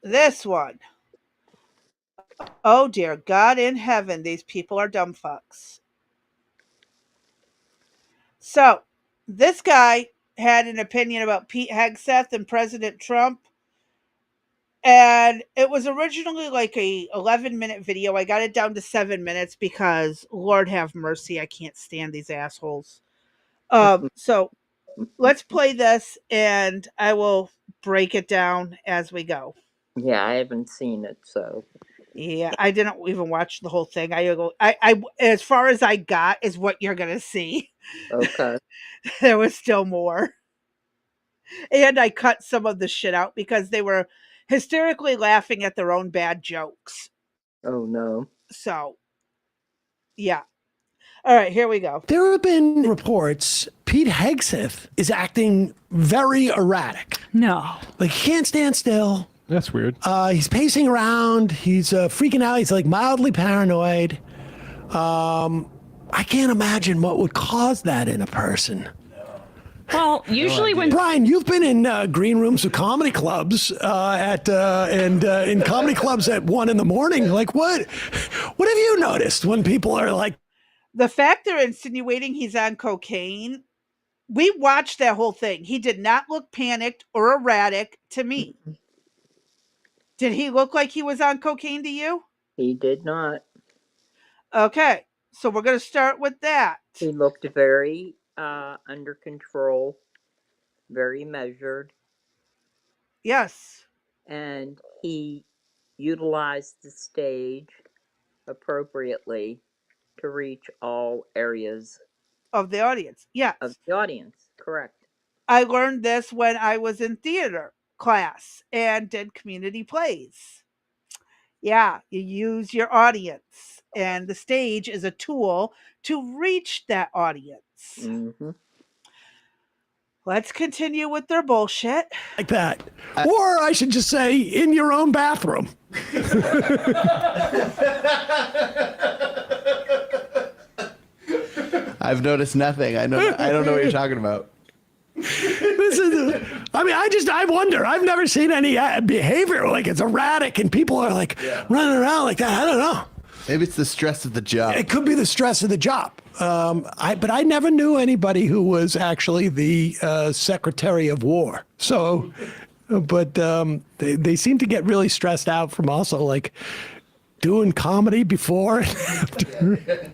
This one. Oh, dear God in heaven. These people are dumb fucks. So, this guy had an opinion about Pete Hegseth and President Trump. And it was originally like a 11-minute video. I got it down to 7 minutes because Lord have mercy, I can't stand these assholes. So let's play this and I will break it down as we go. Yeah, I haven't seen it, so. Yeah, I didn't even watch the whole thing. I as far as I got is what you're gonna see. Okay. There was still more. And I cut some of the shit out because they were hysterically laughing at their own bad jokes. Oh no. So, yeah. All right, here we go. There have been reports Pete Hegseth is acting very erratic. No. Like, he can't stand still. That's weird. He's pacing around. He's freaking out. He's like mildly paranoid. I can't imagine what would cause that in a person. Well, usually when Brian, you've been in green rooms of comedy clubs and in comedy clubs at 1 a.m. Like, what have you noticed when people are like? The fact they're insinuating he's on cocaine, we watched that whole thing. He did not look panicked or erratic to me. Did he look like he was on cocaine to you? He did not. Okay, so we're going to start with that. He looked very under control, very measured. Yes. And he utilized the stage appropriately to reach all areas of the audience. Yes. Of the audience, correct. I learned this when I was in theater class and did community plays. Yeah, you use your audience, and the stage is a tool to reach that audience. Mm-hmm. Let's continue with their bullshit. Like that. Or I should just say, in your own bathroom. I've noticed nothing. I don't know what you're talking about. I wonder. I've never seen any behavior like it's erratic and people are like running around like that. I don't know. Maybe it's the stress of the job. It could be the stress of the job. But I never knew anybody who was actually the Secretary of War. So, but they seem to get really stressed out from also like doing comedy before and after.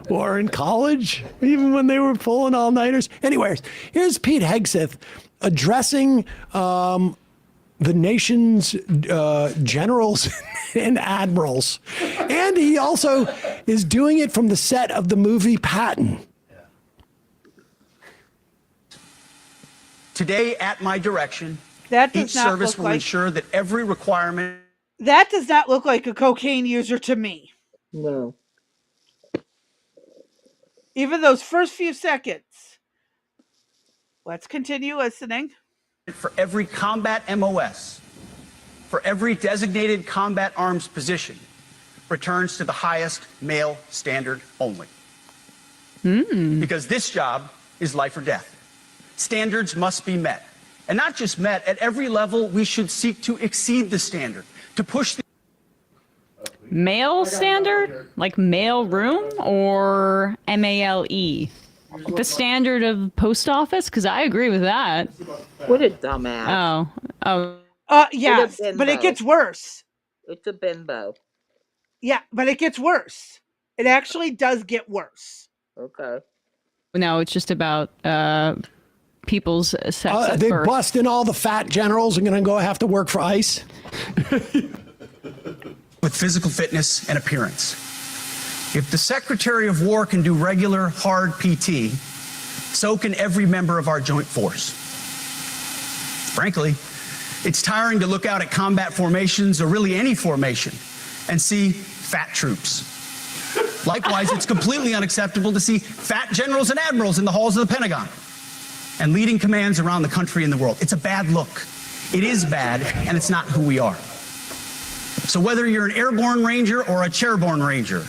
Or in college, even when they were pulling all-nighters. Anyways, here's Pete Hegseth addressing the nation's generals and admirals. And he also is doing it from the set of the movie Patton. Today, at my direction, That does each not service look will like- ensure that every requirement. That does not look like a cocaine user to me. No. Even those first few seconds. Let's continue listening. For every combat MOS, for every designated combat arms position, returns to the highest male standard only. Because this job is life or death. Standards must be met. And not just met, at every level, we should seek to exceed the standard, to push the Male standard? Like mail room or MALE? The standard of post office? Because I agree with that. What a dumbass. Yes, but it gets worse. It's a bimbo. Yeah, but it gets worse. It actually does get worse. Okay. No, it's just about people's sex at They birth. busting all the fat generals and going to have to work for ICE. with physical fitness and appearance. If the Secretary of War can do regular, hard PT, so can every member of our joint force. Frankly, it's tiring to look out at combat formations, or really any formation, and see fat troops. Likewise, it's completely unacceptable to see fat generals and admirals in the halls of the Pentagon and leading commands around the country and the world. It's a bad look. It is bad, and it's not who we are. So whether you're an airborne ranger or a chairborne ranger,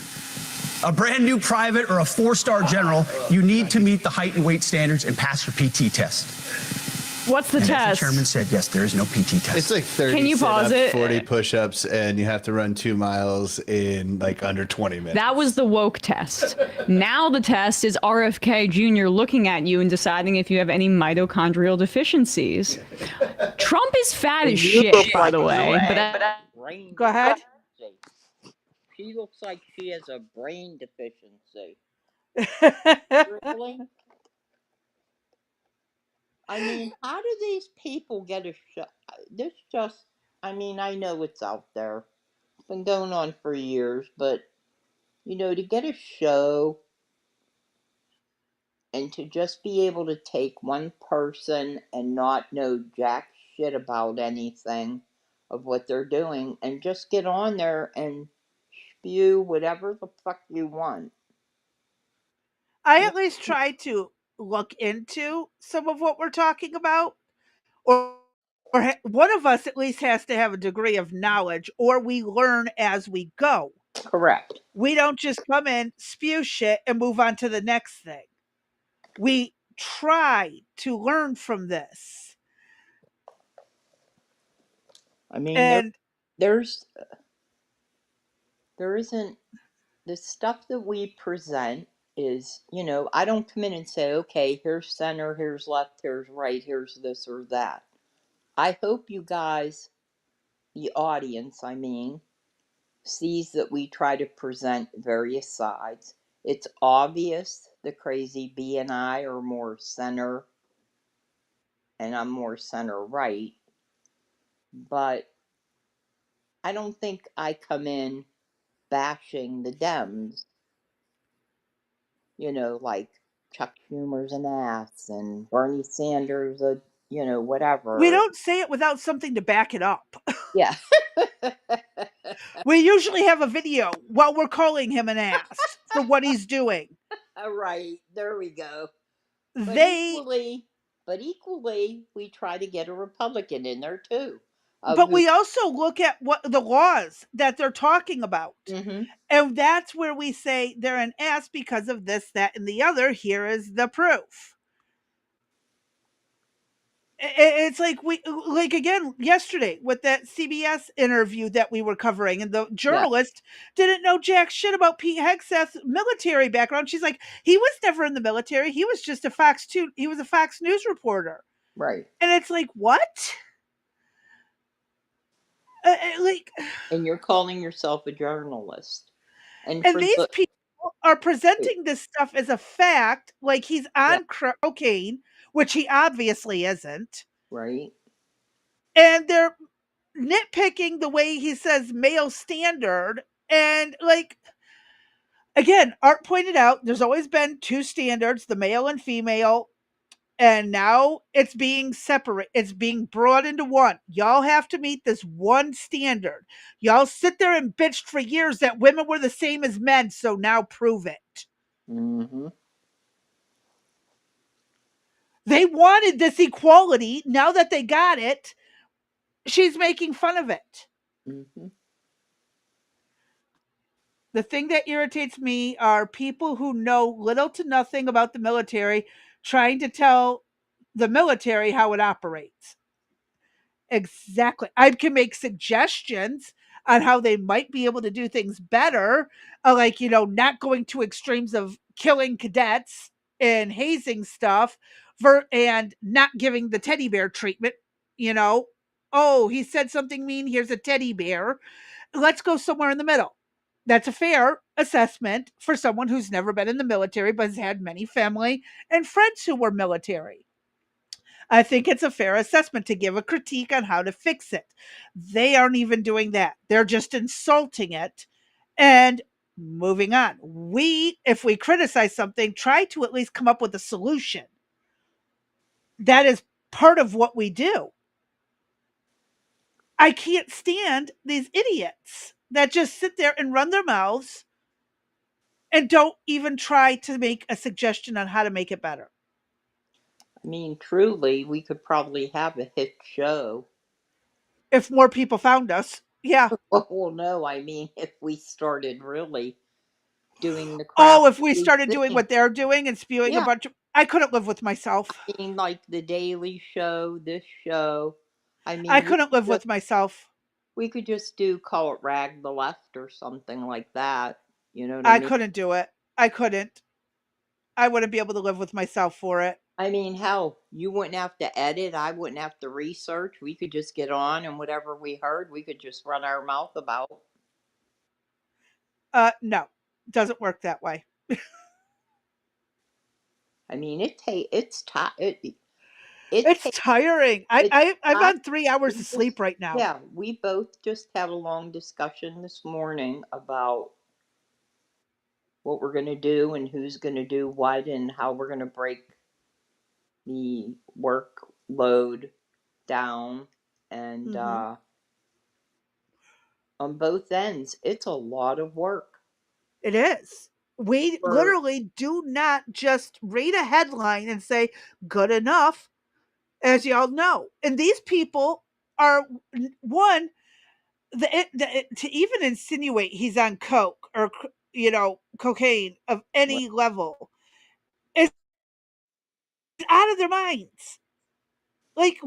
a brand new private or a 4-star general, you need to meet the height and weight standards and pass your PT test. What's the And as test? the chairman said, yes, there is no PT test. It's like 30 Can you pause sit-ups, it? 40 push-ups, and you have to run 2 miles in like under 20 minutes. That was the woke test. Now the test is RFK Jr. looking at you and deciding if you have any mitochondrial deficiencies. Trump is fat as shit, by the way. But Go ahead. She looks like she has a brain deficiency. Really? I mean, how do these people get a show? This just, I mean, I know it's out there. It's been going on for years, but, you know, to get a show and to just be able to take one person and not know jack shit about anything of what they're doing and just get on there and spew whatever the fuck you want. I at least try to look into some of what we're talking about, or one of us at least has to have a degree of knowledge, or we learn as we go. Correct. We don't just come in, spew shit, and move on to the next thing. We try to learn from this. I mean, And there isn't, the stuff that we present is, you know, I don't come in and say, okay, here's center, here's left, here's right, here's this or that. I hope you guys, the audience, I mean, sees that we try to present various sides. It's obvious the crazy B and I are more center and I'm more center right, but I don't think I come in bashing the Dems, you know, like Chuck Schumer's an ass and Bernie Sanders a, you know, whatever. we don't say it without something to back it up. Yeah. We usually have a video while we're calling him an ass for what he's doing. All right, there we go. But They equally, we try to get a Republican in there too. But we also look at what the laws that they're talking about. Mm-hmm. And that's where we say they're an ass because of this, that, and the other. Here is the proof. It's like again yesterday with that CBS interview that we were covering, and the journalist didn't know jack shit about Pete Hegseth's military background. She's like, he was never in the military. He was just he was a Fox News reporter. Right. And it's like, what? And you're calling yourself a journalist. And these people are presenting this stuff as a fact, like he's on cocaine, which he obviously isn't. Right. And they're nitpicking the way he says male standard. And like, again, Art pointed out there's always been two standards, the male and female, and now it's being separate. It's being brought into one. Y'all have to meet this one standard. Y'all sit there and bitched for years that women were the same as men, so now prove it. Mm-hmm. They wanted this equality. Now that they got it, she's making fun of it. Mm-hmm. The thing that irritates me are people who know little to nothing about the military trying to tell the military how it operates. Exactly. I can make suggestions on how they might be able to do things better, like, not going to extremes of killing cadets and hazing stuff and not giving the teddy bear treatment, you know. Oh, he said something mean, here's a teddy bear. Let's go somewhere in the middle. That's a fair assessment for someone who's never been in the military but has had many family and friends who were military. I think it's a fair assessment to give a critique on how to fix it. They aren't even doing that. They're just insulting it and moving on. If we criticize something, try to at least come up with a solution. That is part of what we do. I can't stand these idiots that just sit there and run their mouths and don't even try to make a suggestion on how to make it better. I mean, truly, we could probably have a hit show. If more people found us, yeah. Well, no, I mean, if we started really doing the crap. Oh, if we started doing what they're doing and spewing a Yeah. bunch of... I couldn't live with myself. I mean, like The Daily Show, this show. I mean, I couldn't live with myself. We could just call it Rag the Left or something like that. You know what I mean? couldn't do it. I couldn't. I wouldn't be able to live with myself for it. I mean, hell, you wouldn't have to edit. I wouldn't have to research. We could just get on, and whatever we heard, we could just run our mouth about. No, doesn't work that way. I mean, it's tiring. I'm on 3 hours of sleep right now. Yeah, we both just had a long discussion this morning about what we're going to do and who's going to do what and how we're going to break the workload down. And on both ends, it's a lot of work. It is. We literally do not just read a headline and say, good enough, as y'all know. And these people are, one, to even insinuate he's on coke or, cocaine of any level is out of their minds. Like,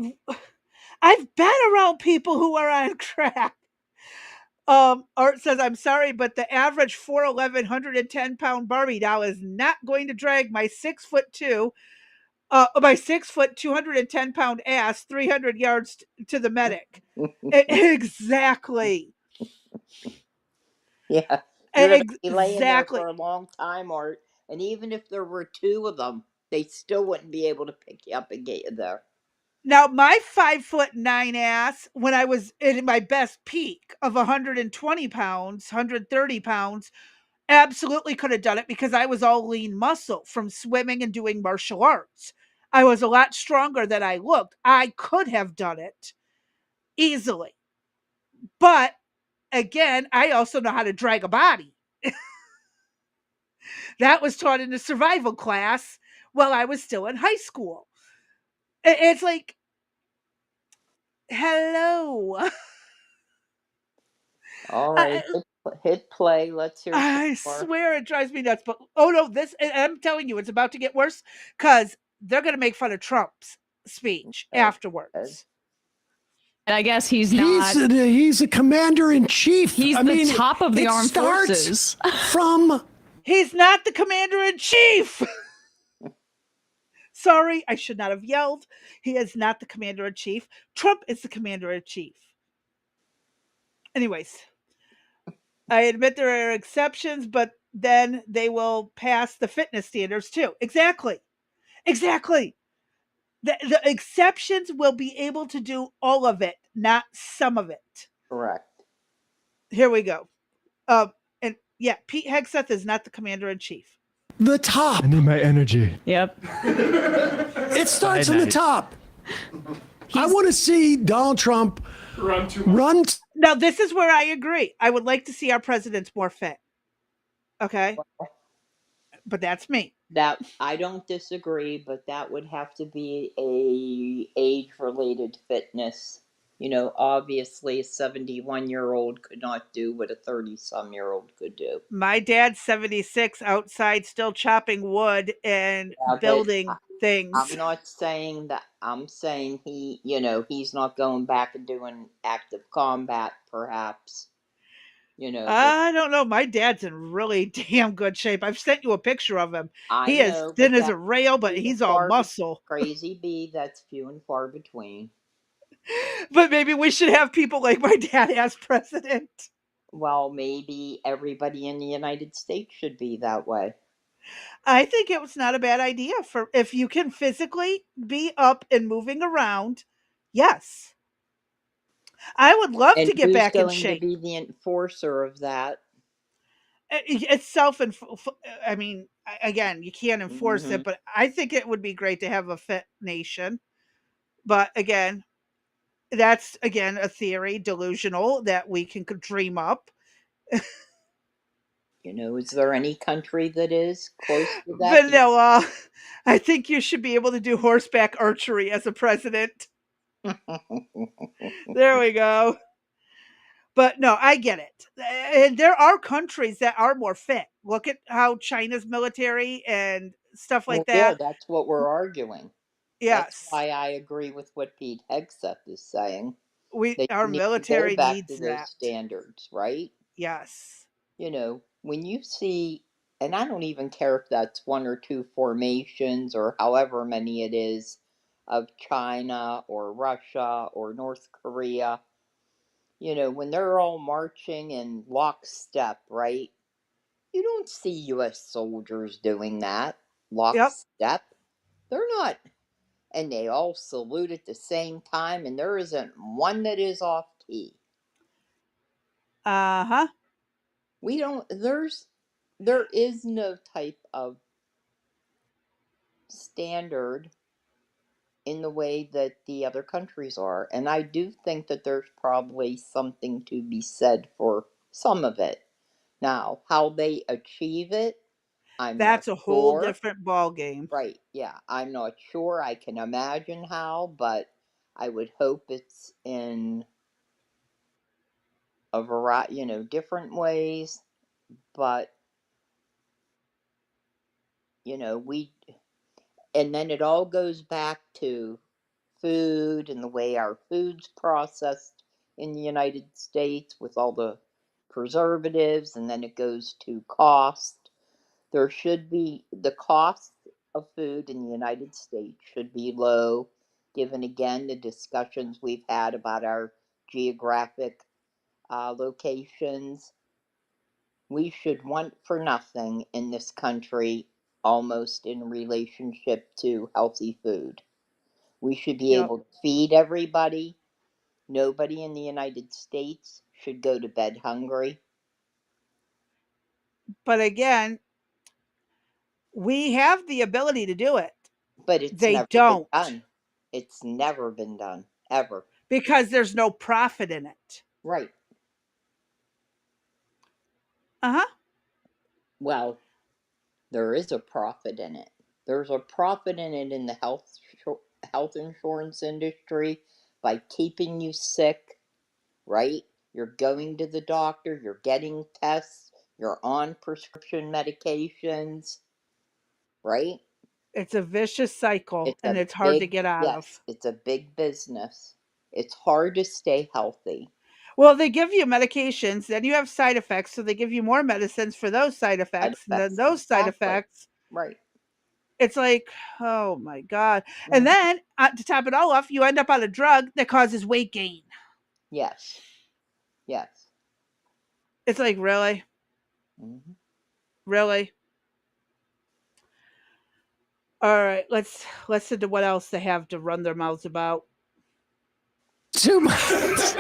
I've been around people who are on crack. Art says, I'm sorry, but the average 4'11", 110-pound Barbie doll is not going to drag my 6'2", my 6 foot, 210-pound ass 300 yards to the medic. Exactly. Yeah. You're going to be laying there for a long time, Art. And even if there were two of them, they still wouldn't be able to pick you up and get you there. Now, my 5'9" ass, when I was in my best peak of 120 pounds, 130 pounds, absolutely could have done it because I was all lean muscle from swimming and doing martial arts. I was a lot stronger than I looked. I could have done it easily. But again, I also know how to drag a body. That was taught in a survival class while I was still in high school. It's like, hello. All right, hit play. Let's hear. I swear it drives me nuts. But oh no, I'm telling you, it's about to get worse because they're going to make fun of Trump's speech afterwards. And I guess he's not. He's a commander in chief. He's the top of the armed forces. He's not the commander in chief. Sorry, I should not have yelled. He is not the commander in chief. Trump is the commander in chief. Anyways, I admit there are exceptions, but then they will pass the fitness standards too. Exactly. The exceptions will be able to do all of it, not some of it. Correct. Here we go. And yeah, Pete Hegseth is not the commander in chief. The top. I need my energy. Yep. It starts from the top. I want to see Donald Trump run. Now, this is where I agree. I would like to see our presidents more fit. Okay? But that's me. That I don't disagree, but that would have to be a age-related fitness. You know, obviously a 71-year-old could not do what a 30-some-year-old could do. My dad's 76 outside still chopping wood and building things. I'm not saying that. I'm saying he's not going back and doing active combat, perhaps. I don't know. My dad's in really damn good shape. I've sent you a picture of him. He is know, thin as a rail, but he's all muscle. Crazy bee, that's few and far between. But maybe we should have people like my dad as president. Well, maybe everybody in the United States should be that way. I think it was not a bad idea for if you can physically be up and moving around. Yes. I would love to get back in shape. Who's going to be the enforcer of that? It's I mean, again, you can't enforce it, but I think it would be great to have a fit nation. But again, that's a theory, delusional, that we can dream up. Is there any country that is close to that? Vanilla. I think you should be able to do horseback archery as a president. There we go. But no, I get it. And there are countries that are more fit. Look at how China's military and stuff like that. Yeah, that's what we're arguing. Yes. That's why I agree with what Pete Hegseth is saying. Our military needs those that. standards, right? Yes. When you see, and I don't even care if that's 1 or 2 formations or however many it is of China or Russia or North Korea, when they're all marching in lockstep, right? You don't see U.S. soldiers doing that. Lockstep. They're not. And they all salute at the same time, and there isn't one that is off key. Uh-huh. There is no type of standard in the way that the other countries are. And I do think that there's probably something to be said for some of it. Now, how they achieve it, that's a whole different ball game. Right, yeah. I'm not sure. I can imagine how, but I would hope it's in a variety, different ways. But, and then it all goes back to food and the way our food's processed in the United States with all the preservatives, and then it goes to cost. There should be the cost of food in the United States should be low, given again the discussions we've had about our geographic locations. We should want for nothing in this country almost in relationship to healthy food. We should be able to feed everybody. Nobody in the United States should go to bed hungry. But again, we have the ability to do it. But it's they never don't. been done. It's never been done, ever. Because there's no profit in it. Right. Uh-huh. Well, there is a profit in it. There's a profit in it in the health insurance industry by keeping you sick, right? You're going to the doctor, you're getting tests, you're on prescription medications, right? It's a vicious cycle, and it's hard to get out of. Yes, it's a big business. It's hard to stay healthy. Well, they give you medications, then you have side effects, so they give you more medicines for those side effects, and then those side effects. Right. It's like, oh my God. And then, to top it all off, you end up on a drug that causes weight gain. Yes. Yes. It's like, really? Mm-hmm. Really? All right, let's listen to what else they have to run their mouths about. 2 months.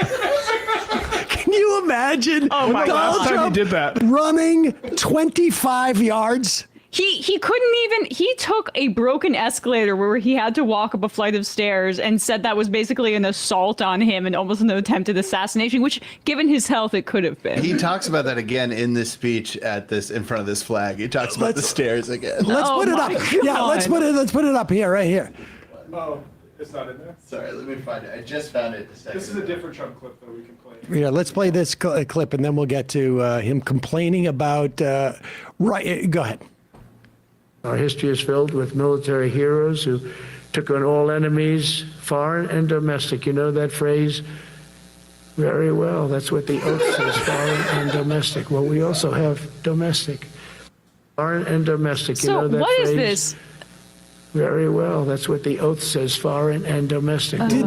Can you imagine Donald Trump did that? running 25 yards? He couldn't even, he took a broken escalator where he had to walk up a flight of stairs and said that was basically an assault on him and almost an attempted assassination, which given his health, it could have been. He talks about that again in this speech in front of this flag. He talks about the stairs again. Let's put it up. God. Yeah, let's put it up here, right here. Oh, it's not in there? Sorry, let me find it. I just found it a second. This is a different Trump clip, though, we can play. Yeah, let's play this clip, and then we'll get to him complaining about. Right, go ahead. Our history is filled with military heroes who took on all enemies, foreign and domestic. You know that phrase very well. That's what the oath says, foreign and domestic. Well, we also have domestic. Foreign and domestic. You know that what phrase is this? very well. That's what the oath says, foreign and domestic. Did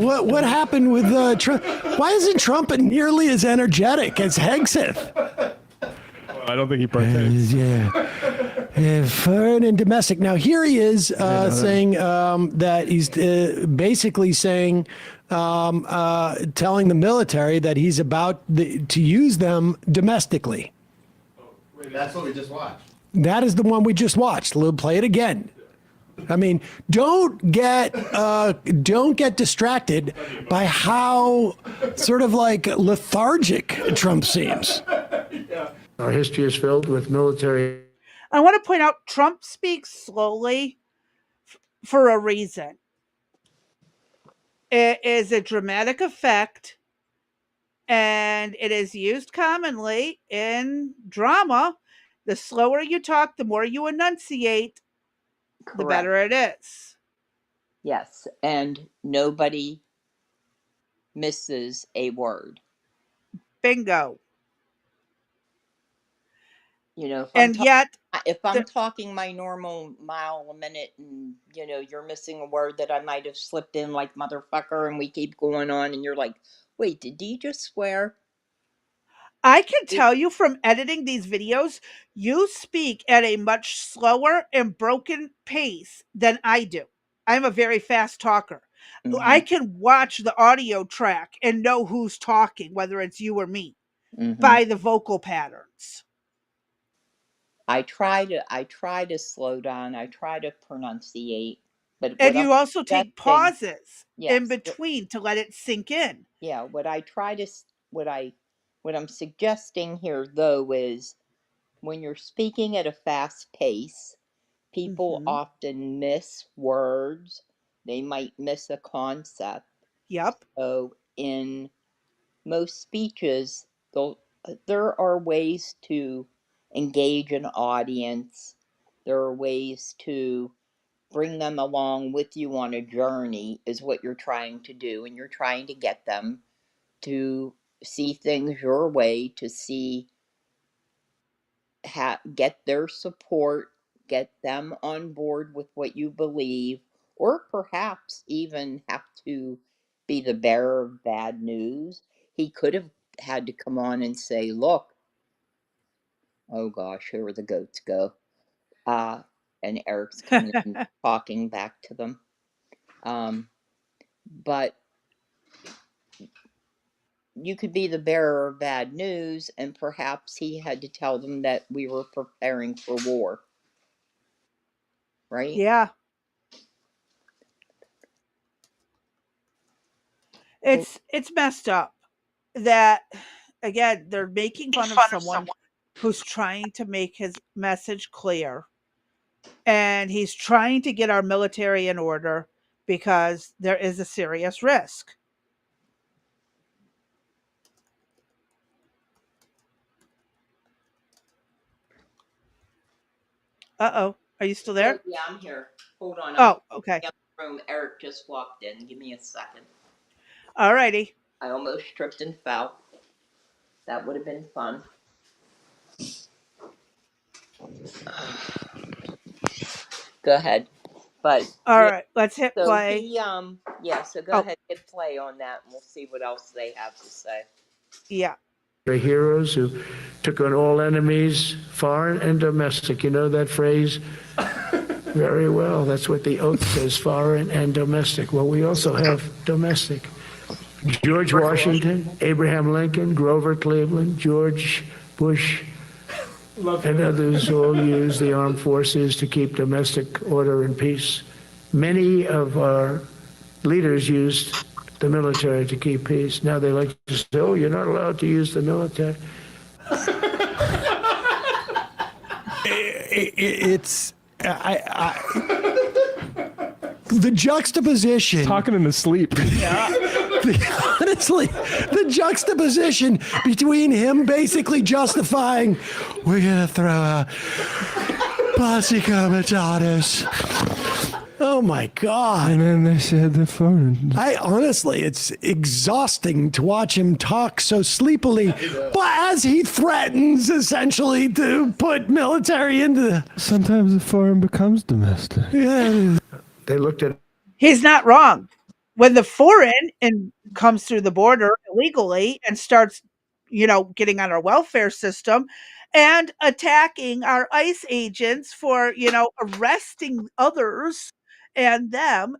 what happened with Trump? Why isn't Trump nearly as energetic as Hegseth? I don't think he partakes. Foreign and domestic. Now here he is saying that he's basically saying, telling the military that he's about to use them domestically. That's what we just watched. That is the one we just watched. We'll play it again. I mean, don't get distracted by how sort of like lethargic Trump seems. Our history is filled with military. I want to point out Trump speaks slowly for a reason. It is a dramatic effect, and it is used commonly in drama. The slower you talk, the more you enunciate, the better it is. Yes, and nobody misses a word. Bingo. You know, if I'm talking my normal mile a minute and, you know, you're missing a word that I might have slipped in like motherfucker and we keep going on and you're like, wait, did he just swear? I can tell you from editing these videos, you speak at a much slower and broken pace than I do. I'm a very fast talker. Mm-hmm. I can watch the audio track and know who's talking, whether it's you or me, by the vocal patterns. I try to slow down. I try to pronunciate, and you also take pauses in between to let it sink in. Yeah, what I'm suggesting here though is when you're speaking at a fast pace, people often miss words. They might miss a concept. Yep. So in most speeches, there are ways to engage an audience. There are ways to bring them along with you on a journey is what you're trying to do. And you're trying to get them to see things your way, to see, get their support, get them on board with what you believe, or perhaps even have to be the bearer of bad news. He could have had to come on and say, look, oh gosh, here the goats go. And Eric's coming in talking back to them. But you could be the bearer of bad news, and perhaps he had to tell them that we were preparing for war. Right? Yeah. It's messed up that, again, they're making fun of someone who's trying to make his message clear. And he's trying to get our military in order because there is a serious risk. Uh-oh. Are you still there? Yeah, I'm here. Hold on. Oh, okay. In the room. Eric just walked in. Give me a second. All righty. I almost tripped and fell. That would have been fun. Go ahead. But all right, let's hit play. So go ahead, hit play on that, and we'll see what else they have to say. Yeah. The heroes who took on all enemies, foreign and domestic. You know that phrase Very well. That's what the oath says, foreign and domestic. Well, we also have domestic. George Washington, Abraham Lincoln, Grover Cleveland, George Bush, and others all use the armed forces to keep domestic order and peace. Many of our leaders used the military to keep peace. Now they like to say, oh, you're not allowed to use the military. The juxtaposition. Talking in his sleep. Honestly, the juxtaposition between him basically justifying, we're going to throw out posse comitatus. Oh my God. And then they said the phone. Honestly, it's exhausting to watch him talk so sleepily, but as he threatens essentially to put military into. Sometimes the foreign becomes domestic. Yeah. They looked at. He's not wrong. When the foreign and comes through the border illegally and starts, getting on our welfare system and attacking our ICE agents for, arresting others and them,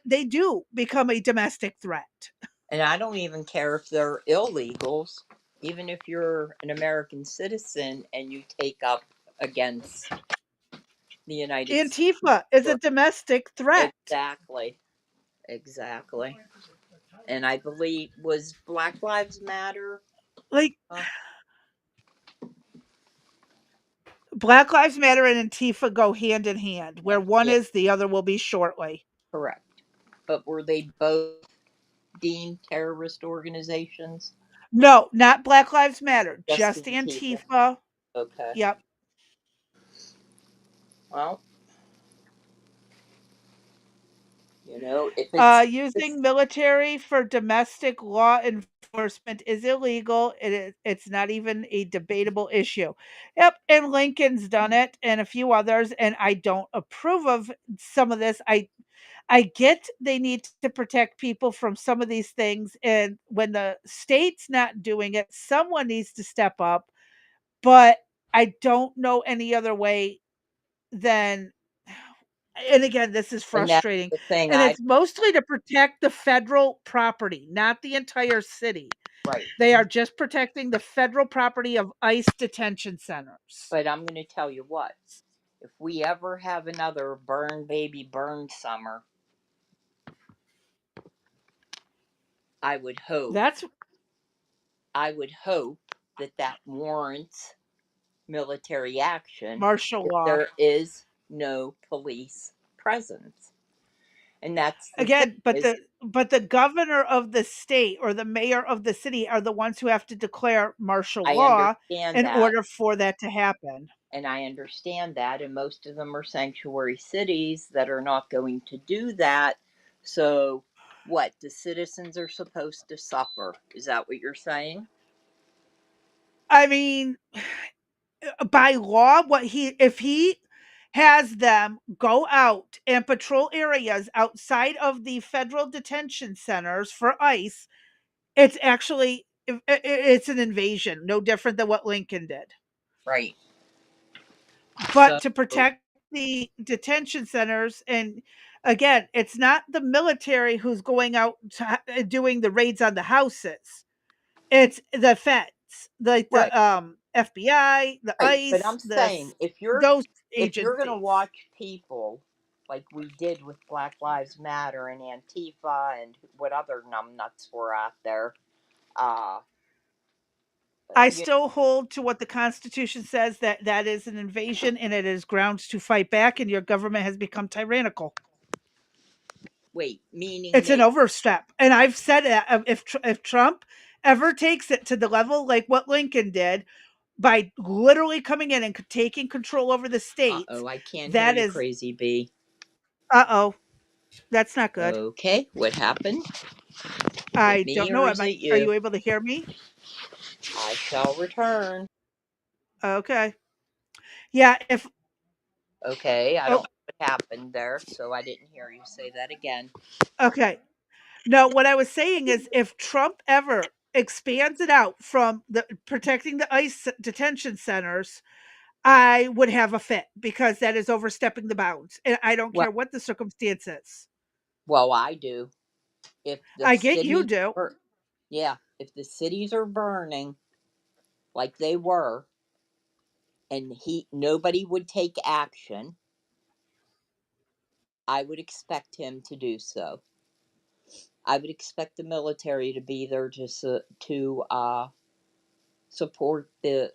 they do become a domestic threat. And I don't even care if they're illegals, even if you're an American citizen and you take up against the United States. Antifa is a domestic threat. Exactly. And I believe, was Black Lives Matter? Black Lives Matter and Antifa go hand in hand. Where one is, the other will be shortly. Correct. But were they both deemed terrorist organizations? No, not Black Lives Matter. Just Antifa. Okay. Yep. Well, if it's using military for domestic law enforcement is illegal. It's not even a debatable issue. Yep, and Lincoln's done it, and a few others, and I don't approve of some of this. I get they need to protect people from some of these things, and when the state's not doing it, someone needs to step up. But I don't know any other way than. And again, this is frustrating. And it's mostly to protect the federal property, not the entire city. Right. They are just protecting the federal property of ICE detention centers. But I'm going to tell you what, if we ever have another burn baby burn summer, I would hope that warrants military action. Martial law. There is no police presence. And that's again, but the governor of the state or the mayor of the city are the ones who have to declare martial law in order for that to happen. And I understand that, and most of them are sanctuary cities that are not going to do that. So what, the citizens are supposed to suffer? Is that what you're saying? I mean, by law, if he has them go out and patrol areas outside of the federal detention centers for ICE, it's actually it's an invasion, no different than what Lincoln did. Right. But to protect the detention centers, and again, it's not the military who's going out doing the raids on the houses. It's the feds, the FBI, the ICE. But I'm saying, if you're going to watch people like we did with Black Lives Matter and Antifa and what other numbnuts were out there, I still hold to what the Constitution says, that is an invasion and it is grounds to fight back, and your government has become tyrannical. Wait, meaning it's an overstep. And I've said if Trump ever takes it to the level like what Lincoln did, by literally coming in and taking control over the state. I can't hear you, Crazy Bee. That's not good. Okay, what happened? I don't know. Are you able to hear me? I shall return. Okay. Yeah, Okay, I don't know what happened there, so I didn't hear you say that again. Okay. No, what I was saying is if Trump ever expands it out from protecting the ICE detention centers, I would have a fit because that is overstepping the bounds. And I don't Well, care what the circumstance is. well, I do. If the I get you cities do. are, yeah, if the cities are burning like they were, and nobody would take action, I would expect him to do so. I would expect the military to be there to support the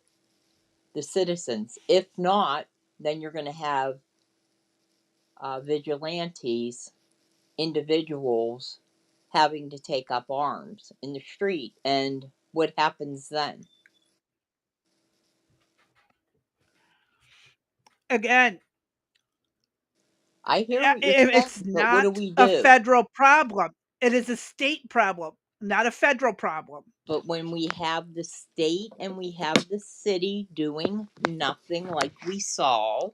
citizens. If not, then you're going to have vigilantes, individuals having to take up arms in the street. And what happens then? Again, I hear what you're it's saying, but what do not we a do? federal problem. It is a state problem, not a federal problem. But when we have the state and we have the city doing nothing like we saw,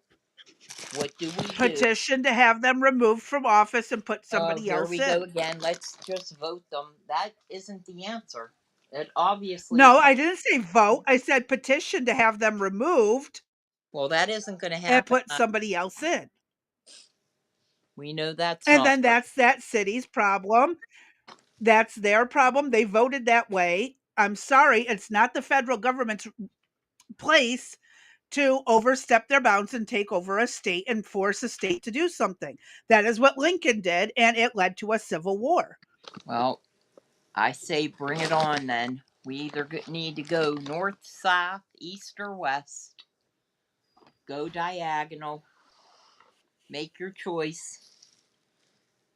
what do we do? Petition to have them removed from office and put Oh, somebody here else we go in. again. Let's just vote them. That isn't the answer. It obviously is No, not. I didn't say vote. I said petition to have them removed Well, that isn't going to and happen. put somebody else in. We know that's And not then working. that's that city's problem. That's their problem. They voted that way. I'm sorry, it's not the federal government's place to overstep their bounds and take over a state and force a state to do something. That is what Lincoln did, and it led to a civil war. Well, I say bring it on then. We either need to go north, south, east, or west. Go diagonal. Make your choice.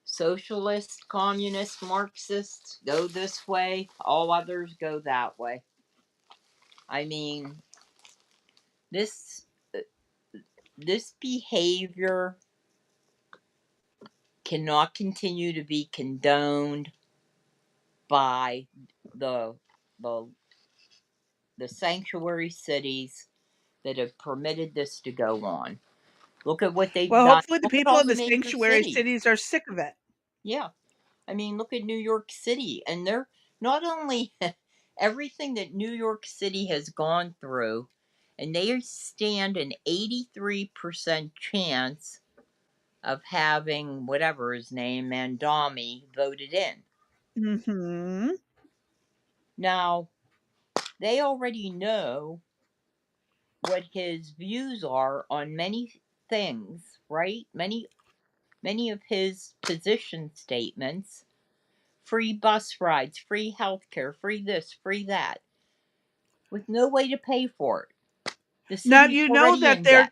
Socialist, communist, Marxist, go this way. All others go that way. I mean, this this behavior cannot continue to be condoned by the the the sanctuary cities that have permitted this to go on. Look at what they've Well, done. hopefully the Look at people all in the the major sanctuary cities. cities are sick of it. Yeah. I mean, look at New York City. And they're not only everything that New York City has gone through, and they stand an 83% chance of having whatever his name, Mandami, voted in. Mm-hmm. Now, they already know what his views are on many things, right? Many of his position statements: free bus rides, free healthcare, free this, free that, with no way to pay for it. The Now city's you know already that in debt.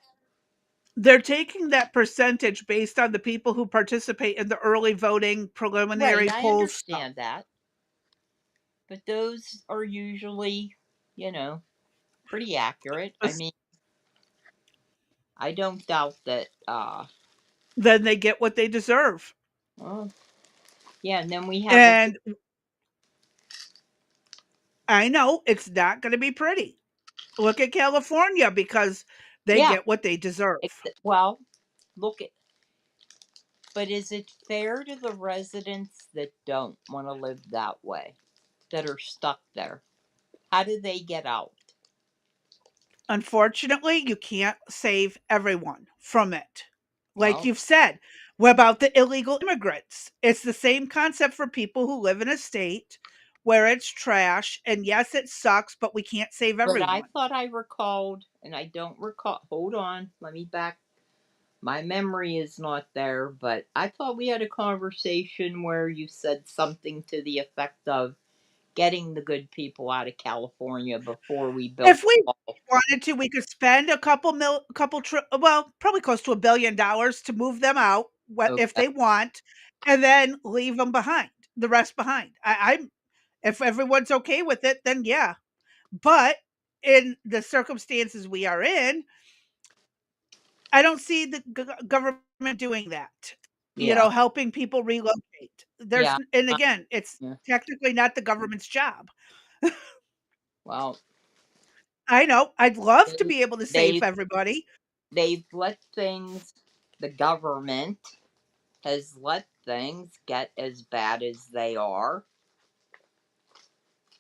they're taking that percentage based on the people who participate in the early voting Right, preliminary I poll stuff. understand that. But those are usually, you know, pretty accurate. I mean, I don't doubt that Then they get what they deserve. well, yeah, and then we have And I know it's not going to be pretty. Look at California because they yeah, get what they deserve. well, look at, but is it fair to the residents that don't want to live that way, that are stuck there? How do they get out? Unfortunately, you can't save everyone from it. Like Well, you've said, what about the illegal immigrants? It's the same concept for people who live in a state where it's trash. And yes, it sucks, but we can't save but I everyone. thought I recalled, and I don't recall. Hold on, let me back. My memory is not there, but I thought we had a conversation where you said something to the effect of getting the good people out of California before we built If the we wall. wanted to, we could spend a well, probably close to $1 billion to move them out if Okay. they want, and then leave them behind, the rest behind. I'm if everyone's okay with it, then yeah. But in the circumstances we are in, I don't see the government doing that. Yeah. Helping people relocate. Yeah. And again, it's Yeah. technically not the government's job. Well, I know. I'd love to they, be able to save they've everybody. they've let things. The government has let things get as bad as they are.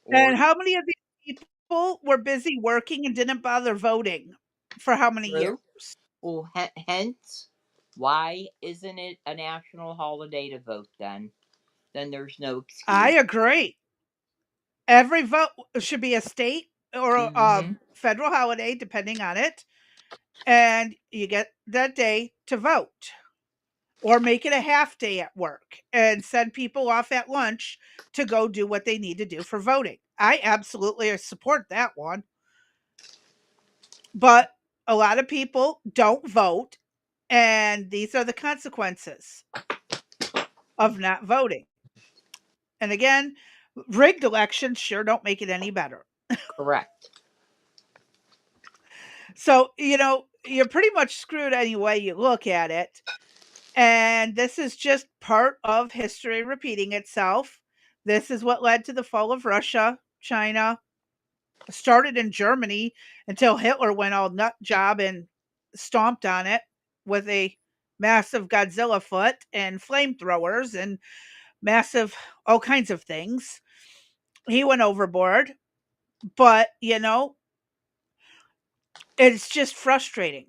Or And how many of these people were busy working and didn't bother voting? for how many years? Well, hence, why isn't it a national holiday to vote then? Then there's no excuse. I agree. Every vote should be a state or a federal holiday, depending on it. And you get that day to vote. Or make it a half day at work and send people off at lunch to go do what they need to do for voting. I absolutely support that one. But a lot of people don't vote, and these are the consequences of not voting. And again, rigged elections sure don't make it any better. Correct. So, you're pretty much screwed any way you look at it. And this is just part of history repeating itself. This is what led to the fall of Russia, China, started in Germany until Hitler went all nut job and stomped on it with a massive Godzilla foot and flamethrowers and massive all kinds of things. He went overboard, but it's just frustrating.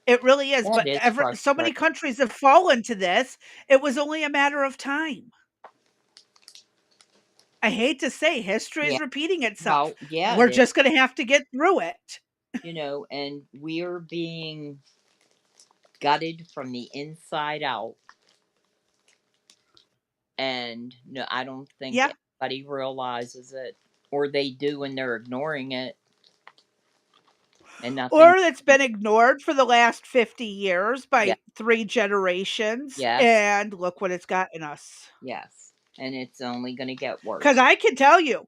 It really is. But so many countries have fallen to this. It was only a matter of time. I hate to say history is repeating itself. Well, yeah, we're just going to have to get through it. And we're being gutted from the inside out. And no, I don't think anybody realizes it, or they do and they're ignoring it. And nothing. Or it's been ignored for the last 50 years by 3 generations. Yes. And look what it's gotten us. Yes. And it's only going to get worse. Because I can tell you,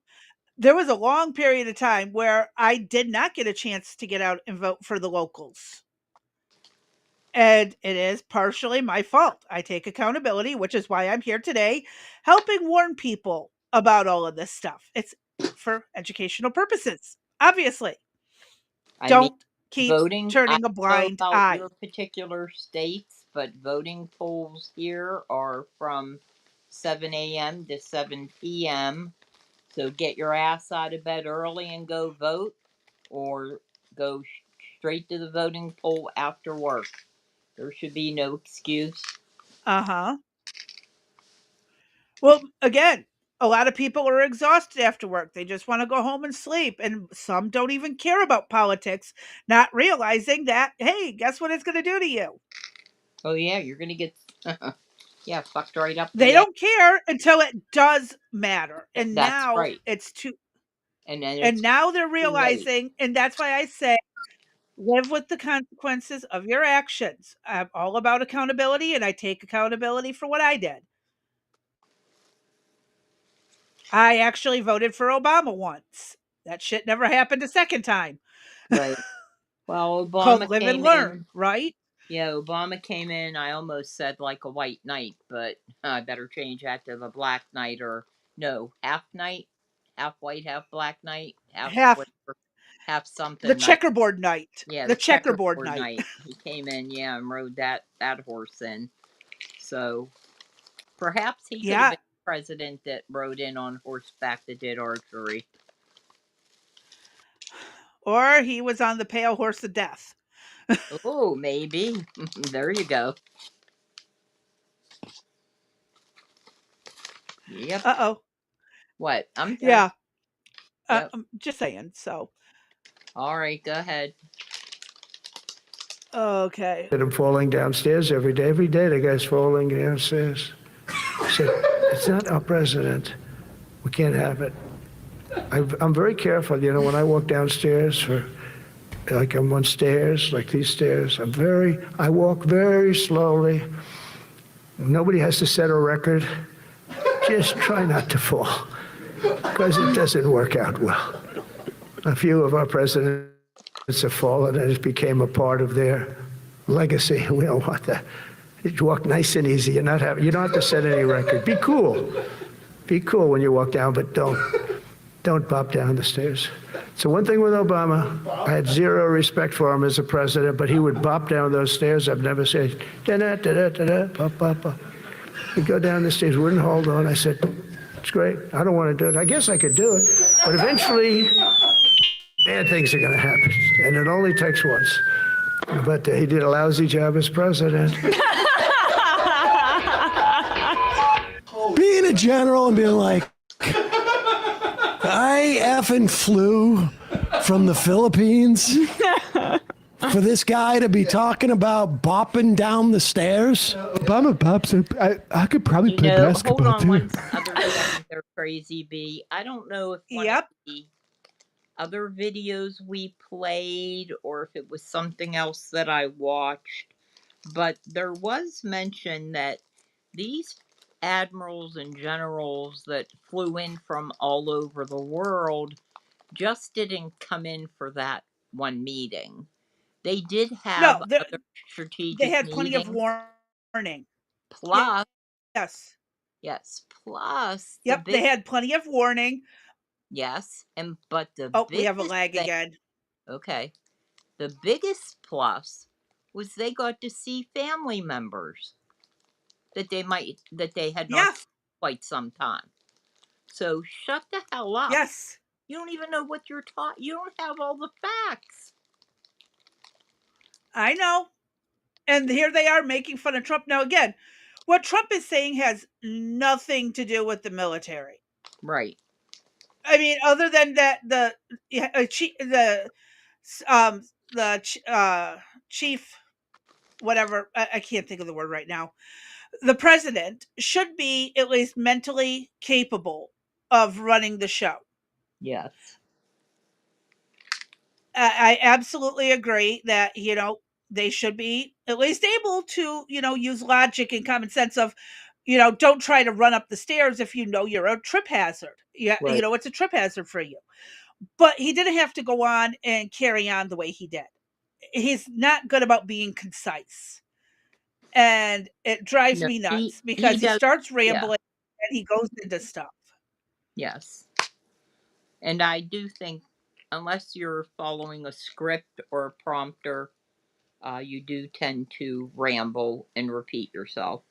there was a long period of time where I did not get a chance to get out and vote for the locals. And it is partially my fault. I take accountability, which is why I'm here today, helping warn people about all of this stuff. It's for educational purposes, obviously. Don't keep voting, turning a blind eye. Your particular states, but voting polls here are from 7 a.m. to 7 p.m. So get your ass out of bed early and go vote, or go straight to the voting poll after work. There should be no excuse. Uh-huh. Well, again, a lot of people are exhausted after work. They just want to go home and sleep. And some don't even care about politics, not realizing that, hey, guess what it's going to do to you? Oh, yeah, you're going to get, fucked right up. They don't care until it does matter. And that's now right. It's too. And now they're realizing, and that's why I say, live with the consequences of your actions. I'm all about accountability, and I take accountability for what I did. I actually voted for Obama once. That shit never happened a second time. Right. Well, Obama Called live and learn, right? Yeah, Obama came in, I almost said like a white knight, but I better change that to a black knight, or no, half knight, half white, half black knight, half something. The checkerboard knight. Yeah, the checkerboard knight. He came in, and rode that horse in. So perhaps he could have been the president that rode in on horseback that did archery. Or he was on the pale horse of death. Oh, maybe. There you go. Yep. Uh-oh. What? I'm done. Yeah. I'm just saying, so. All right, go ahead. Okay. I'm falling downstairs every day. Every day the guy's falling downstairs. I said, it's not our president. We can't have it. I'm very careful, when I walk downstairs like I'm on stairs, like these stairs. I walk very slowly. Nobody has to set a record. Just try not to fall, because it doesn't work out well. A few of our presidents have fallen, and it became a part of their legacy. We don't want that. You walk nice and easy. You don't have to set any record. Be cool. Be cool when you walk down, but don't bop down the stairs. So one thing with Obama, I had zero respect for him as a president, but he would bop down those stairs. I've never said, da-da-da-da-da-da, bop, bop, bop. He'd go down the stairs, wouldn't hold on. I said, it's great. I don't want to do it. I guess I could do it. But eventually, bad things are going to happen. And it only takes once. But he did a lousy job as president. Being a general and being like, I effing flew from the Philippines for this guy to be talking about bopping down the stairs. Obama bops. I could probably play basketball hold on too. one other thing there, Crazy B. I don't know if one of the other videos we played or if it was something else that I watched, but there was mention that these admirals and generals that flew in from all over the world just didn't come in for that one meeting. They did have other strategic they had plenty of meetings. warning. Plus, yes. Yes, plus Yep, they had plenty of warning. Yes, but the we have a biggest lag thing, again. Okay, the biggest plus was they got to see family members that they had not seen quite some time. So shut the hell up. Yes. You don't even know what you're taught. You don't have all the facts. I know. And here they are making fun of Trump. Now, again, what Trump is saying has nothing to do with the military. Right. I mean, other than that, the chief, whatever, I can't think of the word right now. The president should be at least mentally capable of running the show. Yes. I absolutely agree that, they should be at least able to, use logic and common sense of, don't try to run up the stairs if you know you're a trip hazard. Yeah, Right. it's a trip hazard for you. But he didn't have to go on and carry on the way he did. He's not good about being concise. And it drives me nuts because he starts rambling and he goes into stuff. Yes. And I do think, unless you're following a script or a prompter, you do tend to ramble and repeat yourself.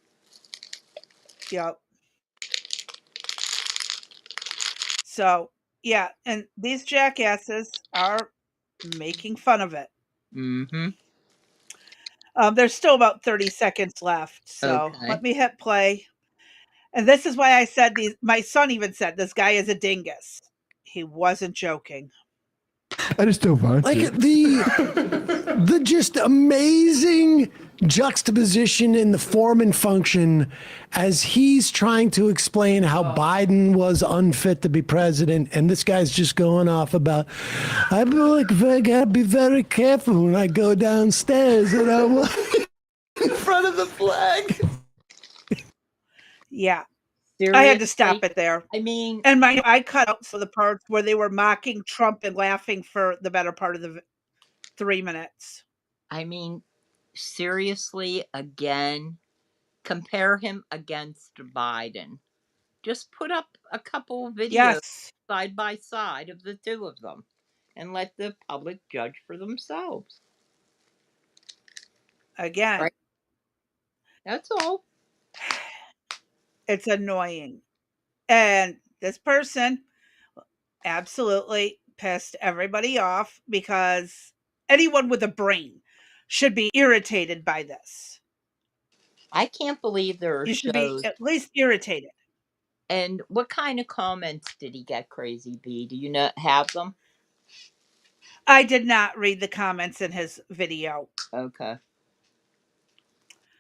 Yep. So, yeah, and these jackasses are making fun of it. Mm-hmm. There's still about 30 seconds left, so Okay. let me hit play. And this is why I said my son even said this guy is a dingus. He wasn't joking. I just don't want Like to. the just amazing juxtaposition in the form and function as he's trying to explain how Biden was unfit to be president, and this guy's just going off about, I gotta be very careful when I go downstairs and I'm in front of the flag. Yeah. Seriously? I had to stop it there. I mean, and I cut out some of the parts where they were mocking Trump and laughing for the better part of the 3 minutes. I mean, seriously, again, compare him against Biden. Just put up a couple videos side by side of the two of them and let the public judge for themselves. Again. Right? That's all. It's annoying. And this person absolutely pissed everybody off because anyone with a brain should be irritated by this. I can't believe there are You should be at least irritated. And what kind of comments did he get, Crazy B? Do you not have them? I did not read the comments in his video. Okay.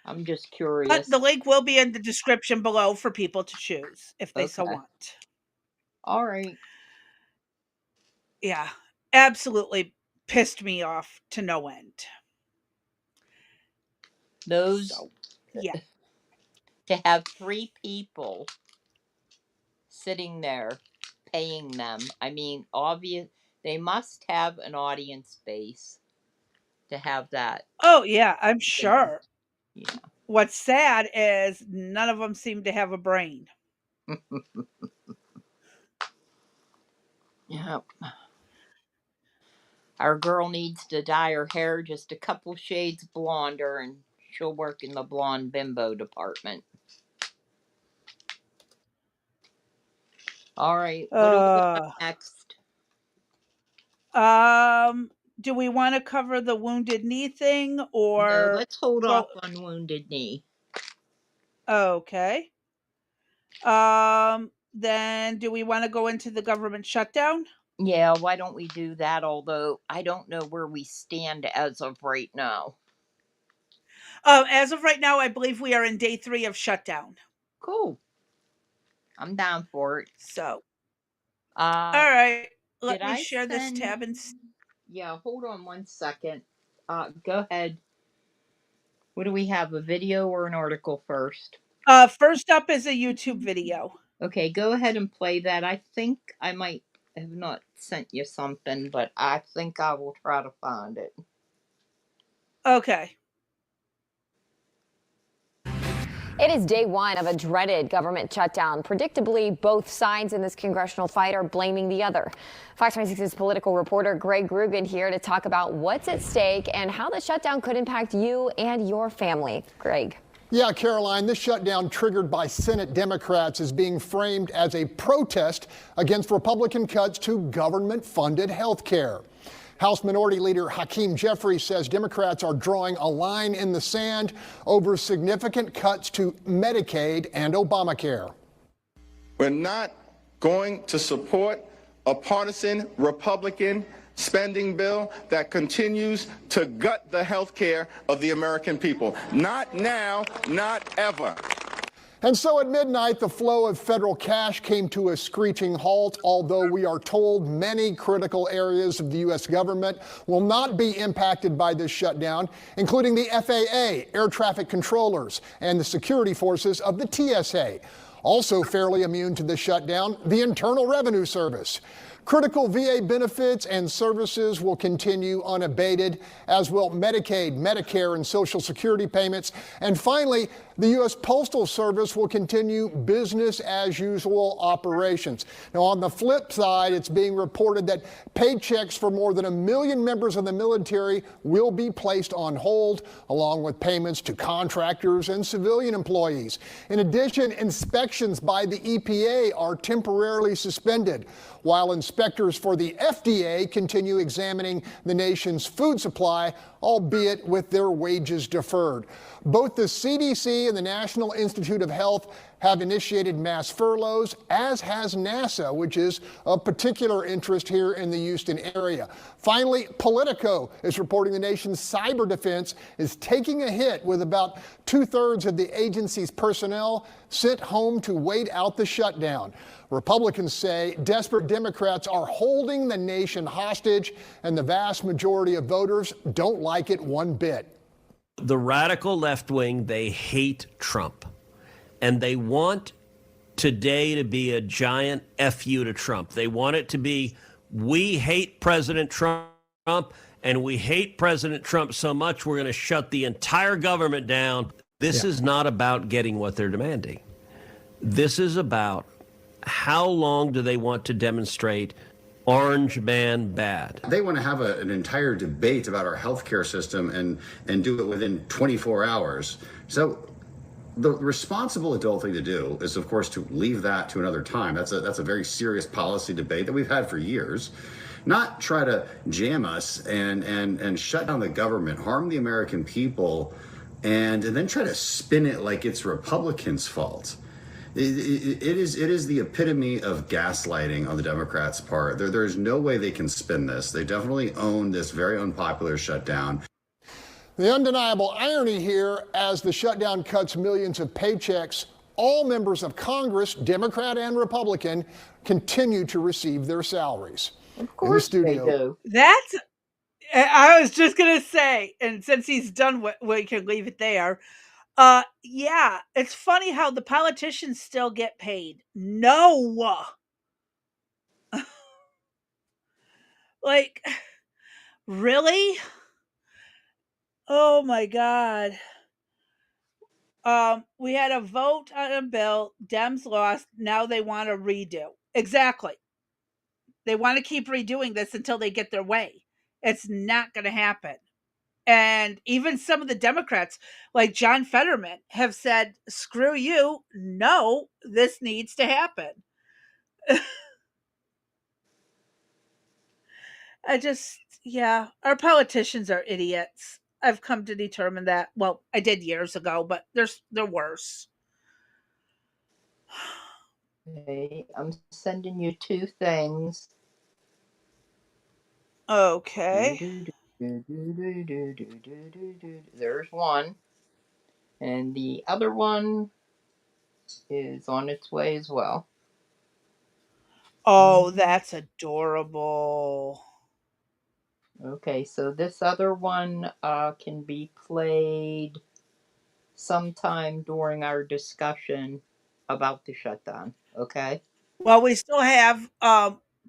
I'm just curious. But the link will be in the description below for people to choose if they so want. All right. Yeah, absolutely pissed me off to no end. Yeah. To have 3 people sitting there paying them. I mean, they must have an audience base to have that. Oh, yeah, I'm sure. Yeah. What's sad is none of them seem to have a brain. Yeah. Our girl needs to dye her hair just a couple shades blonder and she'll work in the blonde bimbo department. All right. What do we got next? Do we want to cover the Wounded Knee thing No, or let's hold off on Wounded Knee. Okay. Then do we want to go into the government shutdown? Yeah, why don't we do that? Although I don't know where we stand as of right now. As of right now, I believe we are in day 3 of shutdown. Cool. I'm down for it. So, all right. Let me I share this send- tab and. Yeah, hold on 1 second. Go ahead. What do we have? A video or an article first? First up is a YouTube video. Okay, go ahead and play that. I think I might have not sent you something, but I think I will try to find it. Okay. It is day 1 of a dreaded government shutdown. Predictably, both sides in this congressional fight are blaming the other. Fox 26's political reporter Greg Rugen here to talk about what's at stake and how the shutdown could impact you and your family. Greg. Yeah, Caroline, this shutdown triggered by Senate Democrats is being framed as a protest against Republican cuts to government-funded health care. House Minority Leader Hakeem Jeffries says Democrats are drawing a line in the sand over significant cuts to Medicaid and Obamacare. We're not going to support a partisan Republican spending bill that continues to gut the health care of the American people. Not now, not ever. And so at midnight, the flow of federal cash came to a screeching halt, although we are told many critical areas of the U.S. government will not be impacted by this shutdown, including the FAA, air traffic controllers, and the security forces of the TSA. Also fairly immune to the shutdown, the Internal Revenue Service. Critical VA benefits and services will continue unabated, as will Medicaid, Medicare, and Social Security payments. And finally, the U.S. Postal Service will continue business as usual operations. Now, on the flip side, it's being reported that paychecks for more than 1 million members of the military will be placed on hold, along with payments to contractors and civilian employees. In addition, inspections by the EPA are temporarily suspended, while inspectors for the FDA continue examining the nation's food supply, albeit with their wages deferred. Both the CDC and the National Institute of Health have initiated mass furloughs, as has NASA, which is of particular interest here in the Houston area. Finally, Politico is reporting the nation's cyber defense is taking a hit, with about 2/3 of the agency's personnel sent home to wait out the shutdown. Republicans say desperate Democrats are holding the nation hostage, and the vast majority of voters don't like it one bit. The radical left wing, they hate Trump, and they want today to be a giant FU to Trump. They want it to be, we hate President Trump, and we hate President Trump so much we're going to shut the entire government down. This is not about getting what they're demanding. This is about how long do they want to demonstrate orange man bad. They want to have an entire debate about our healthcare system and do it within 24 hours. So the responsible adult thing to do is, of course, to leave that to another time. That's a very serious policy debate that we've had for years. Not try to jam us and shut down the government, harm the American people, and then try to spin it like it's Republicans' fault. It is the epitome of gaslighting on the Democrats' part. There is no way they can spin this. They definitely own this very unpopular shutdown. The undeniable irony here, as the shutdown cuts millions of paychecks, all members of Congress, Democrat and Republican, continue to receive their salaries. Of course they do. That's, I was just going to say, and since he's done what we can leave it there. Yeah, it's funny how the politicians still get paid. No. Like, really? Oh my God. We had a vote on a bill. Dems lost. Now they want to redo. Exactly. They want to keep redoing this until they get their way. It's not going to happen. And even some of the Democrats, like John Fetterman, have said, screw you. No, this needs to happen. Yeah, our politicians are idiots. I've come to determine that. Well, I did years ago, but they're worse. Okay, I'm sending you two things. Okay. There's one. And the other one is on its way as well. Oh, that's adorable. Okay, so this other one can be played sometime during our discussion about the shutdown. Okay. Well, we still have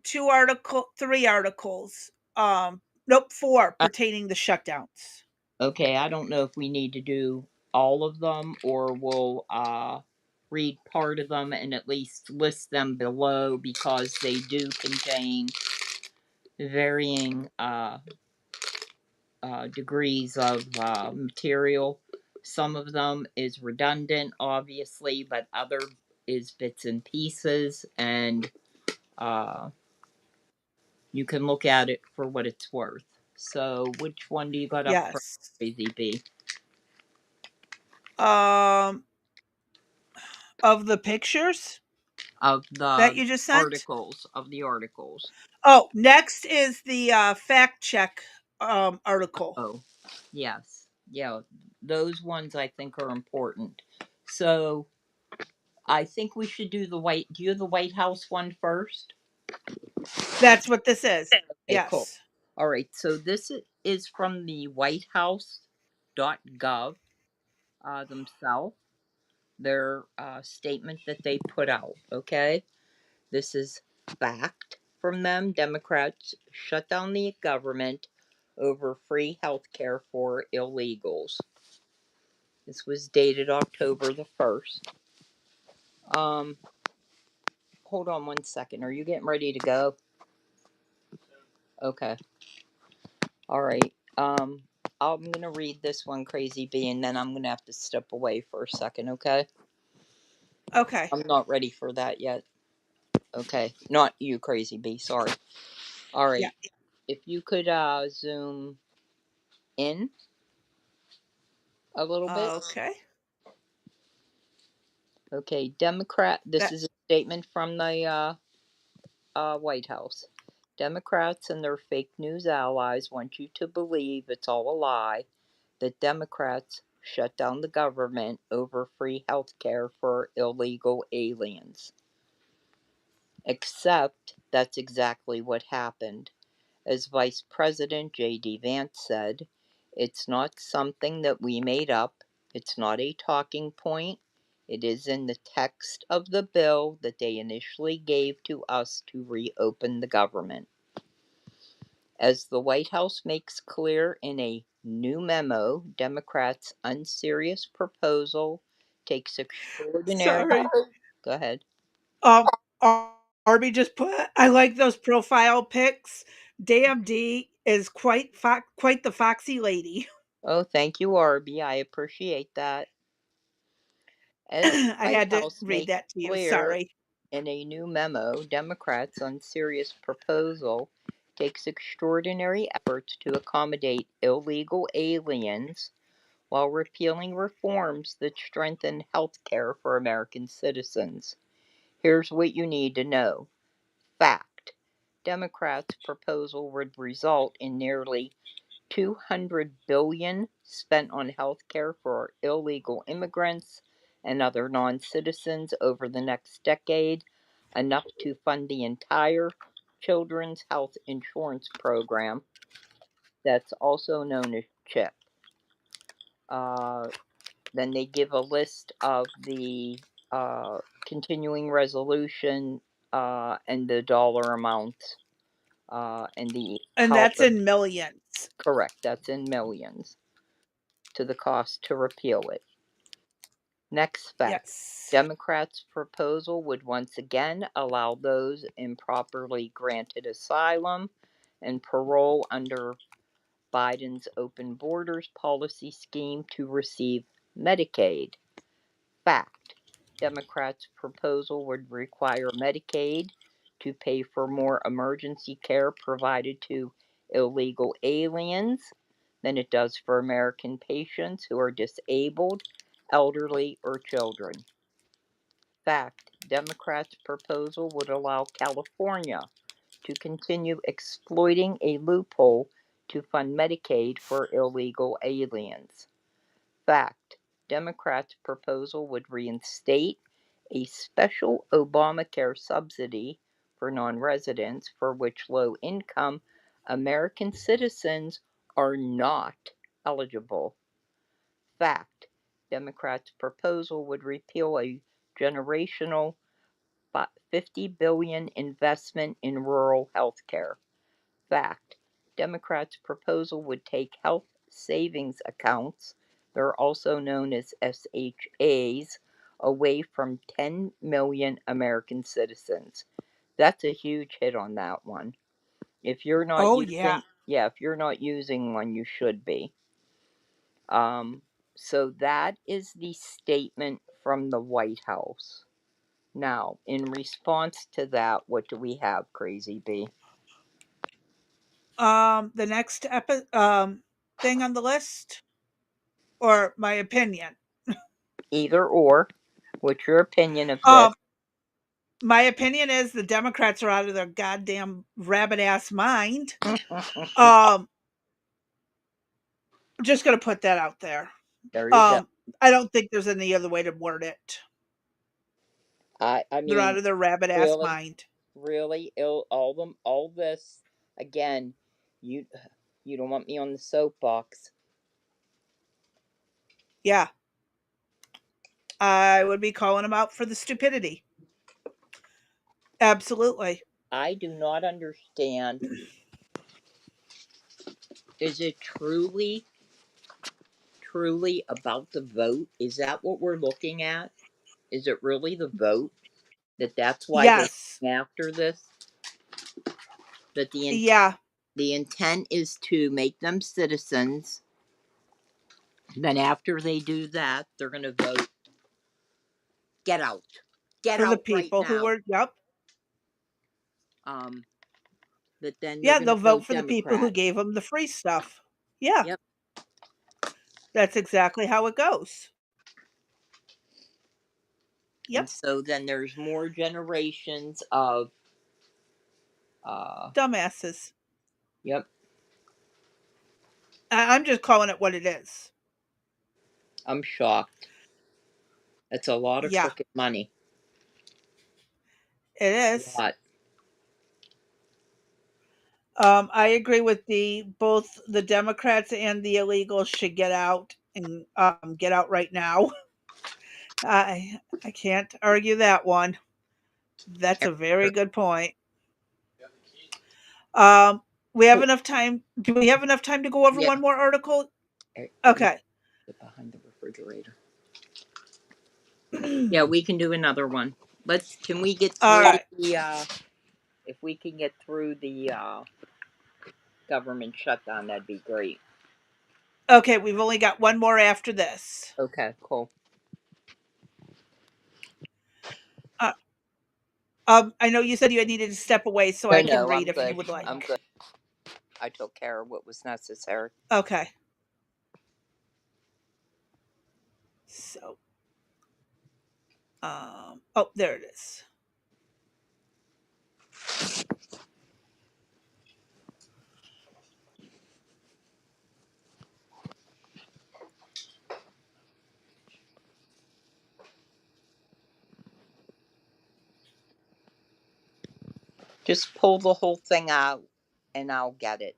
3 articles. Nope, 4 pertaining to shutdowns. Okay, I don't know if we need to do all of them or we'll read part of them and at least list them below because they do contain varying degrees of material. Some of them is redundant, obviously, but other is bits and pieces, and you can look at it for what it's worth. So, which one do you got up for, Yes. Crazy B? Of the pictures Of that the you just sent? articles. Oh, next is the fact check article. Oh, yes. Yeah, those ones I think are important. So, I think we should do do you have the White House one first? That's what this is. Okay, cool. Yes. All right, so this is from the whitehouse.gov themselves, their statement that they put out, okay? This is fact from them. Democrats shut down the government over free health care for illegals. This was dated October the 1st. Hold on one second. Are you getting ready to go? Okay. All right. I'm gonna read this one, Crazy B, and then I'm gonna have to step away for a second, okay? Okay. I'm not ready for that yet. Okay. Not you, Crazy B, sorry. All right. Yeah. If you could zoom in a little bit. Okay. Okay, this is a statement from the White House. Democrats and their fake news allies want you to believe it's all a lie, that Democrats shut down the government over free health care for illegal aliens. Except that's exactly what happened. As Vice President J.D. Vance said, it's not something that we made up, it's not a talking point. It is in the text of the bill that they initially gave to us to reopen the government. As the White House makes clear in a new memo, Democrats' unserious proposal takes extraordinary. Sorry. Go ahead. Arby just put, I like those profile pics. Damn D is quite the foxy lady. Oh, thank you, Arby. I appreciate that. As the I White had to House read makes that to you. clear Sorry. in a new memo, Democrats' unserious proposal takes extraordinary efforts to accommodate illegal aliens while repealing reforms that strengthen health care for American citizens. Here's what you need to know. Fact. Democrats' proposal would result in nearly $200 billion spent on health care for illegal immigrants and other non-citizens over the next decade, enough to fund the entire Children's Health Insurance Program that's also known as CHIP. Then they give a list of the continuing resolution and the dollar amounts and And that's in millions. Correct, that's in millions to the cost to repeal it. Next fact. Yes. Democrats' proposal would once again allow those improperly granted asylum and parole under Biden's open borders policy scheme to receive Medicaid. Fact. Democrats' proposal would require Medicaid to pay for more emergency care provided to illegal aliens than it does for American patients who are disabled, elderly, or children. Fact, Democrats' proposal would allow California to continue exploiting a loophole to fund Medicaid for illegal aliens. Fact, Democrats' proposal would reinstate a special Obamacare subsidy for non-residents for which low-income American citizens are not eligible. Fact, Democrats' proposal would repeal a generational $50 billion investment in rural health care. Fact, Democrats' proposal would take health savings accounts, they're also known as SHAs, away from 10 million American citizens. That's a huge hit on that one. If you're not if you're not using one, you should be. So that is the statement from the White House. Now, in response to that, what do we have, Crazy B? The next thing on the list, or my opinion? Either or. What's your opinion of this? My opinion is the Democrats are out of their goddamn rabbit ass mind. I'm just gonna put that out there. There you go. I don't think there's any other way to word it. I mean, they're out of their rabbit ass mind. Really, all this again. You don't want me on the soapbox. Yeah, I would be calling them out for the stupidity. Absolutely. I do not understand. Is it truly about the vote? Is that what we're looking at? Is it really the vote? That's why they're going after this? That the intent is to make them citizens. Then after they do that, they're going to vote. Get out. Get for out the people right now. who were But then they'll vote for Democrat. The people who gave them the free stuff. Yeah. Yep. That's exactly how it goes. Yep. And so then there's more generations of dumbasses. Yep. I'm just calling it what it is. I'm shocked. That's a lot of crooked money. It is. A lot. I agree with both the Democrats and the illegals should get out and get out right now. I can't argue that one. That's a very good point. We have enough time. Do we have enough time to go over one more article? Okay. Behind the refrigerator. Yeah, we can do another one. Can we get through if we can get through the government shutdown, that'd be great. Okay, we've only got one more after this. Okay, cool. I know you said you needed to step away, so I can read if you would like. I'm good. I took care of what was necessary. Okay. So, oh, there it is. Just pull the whole thing out and I'll get it.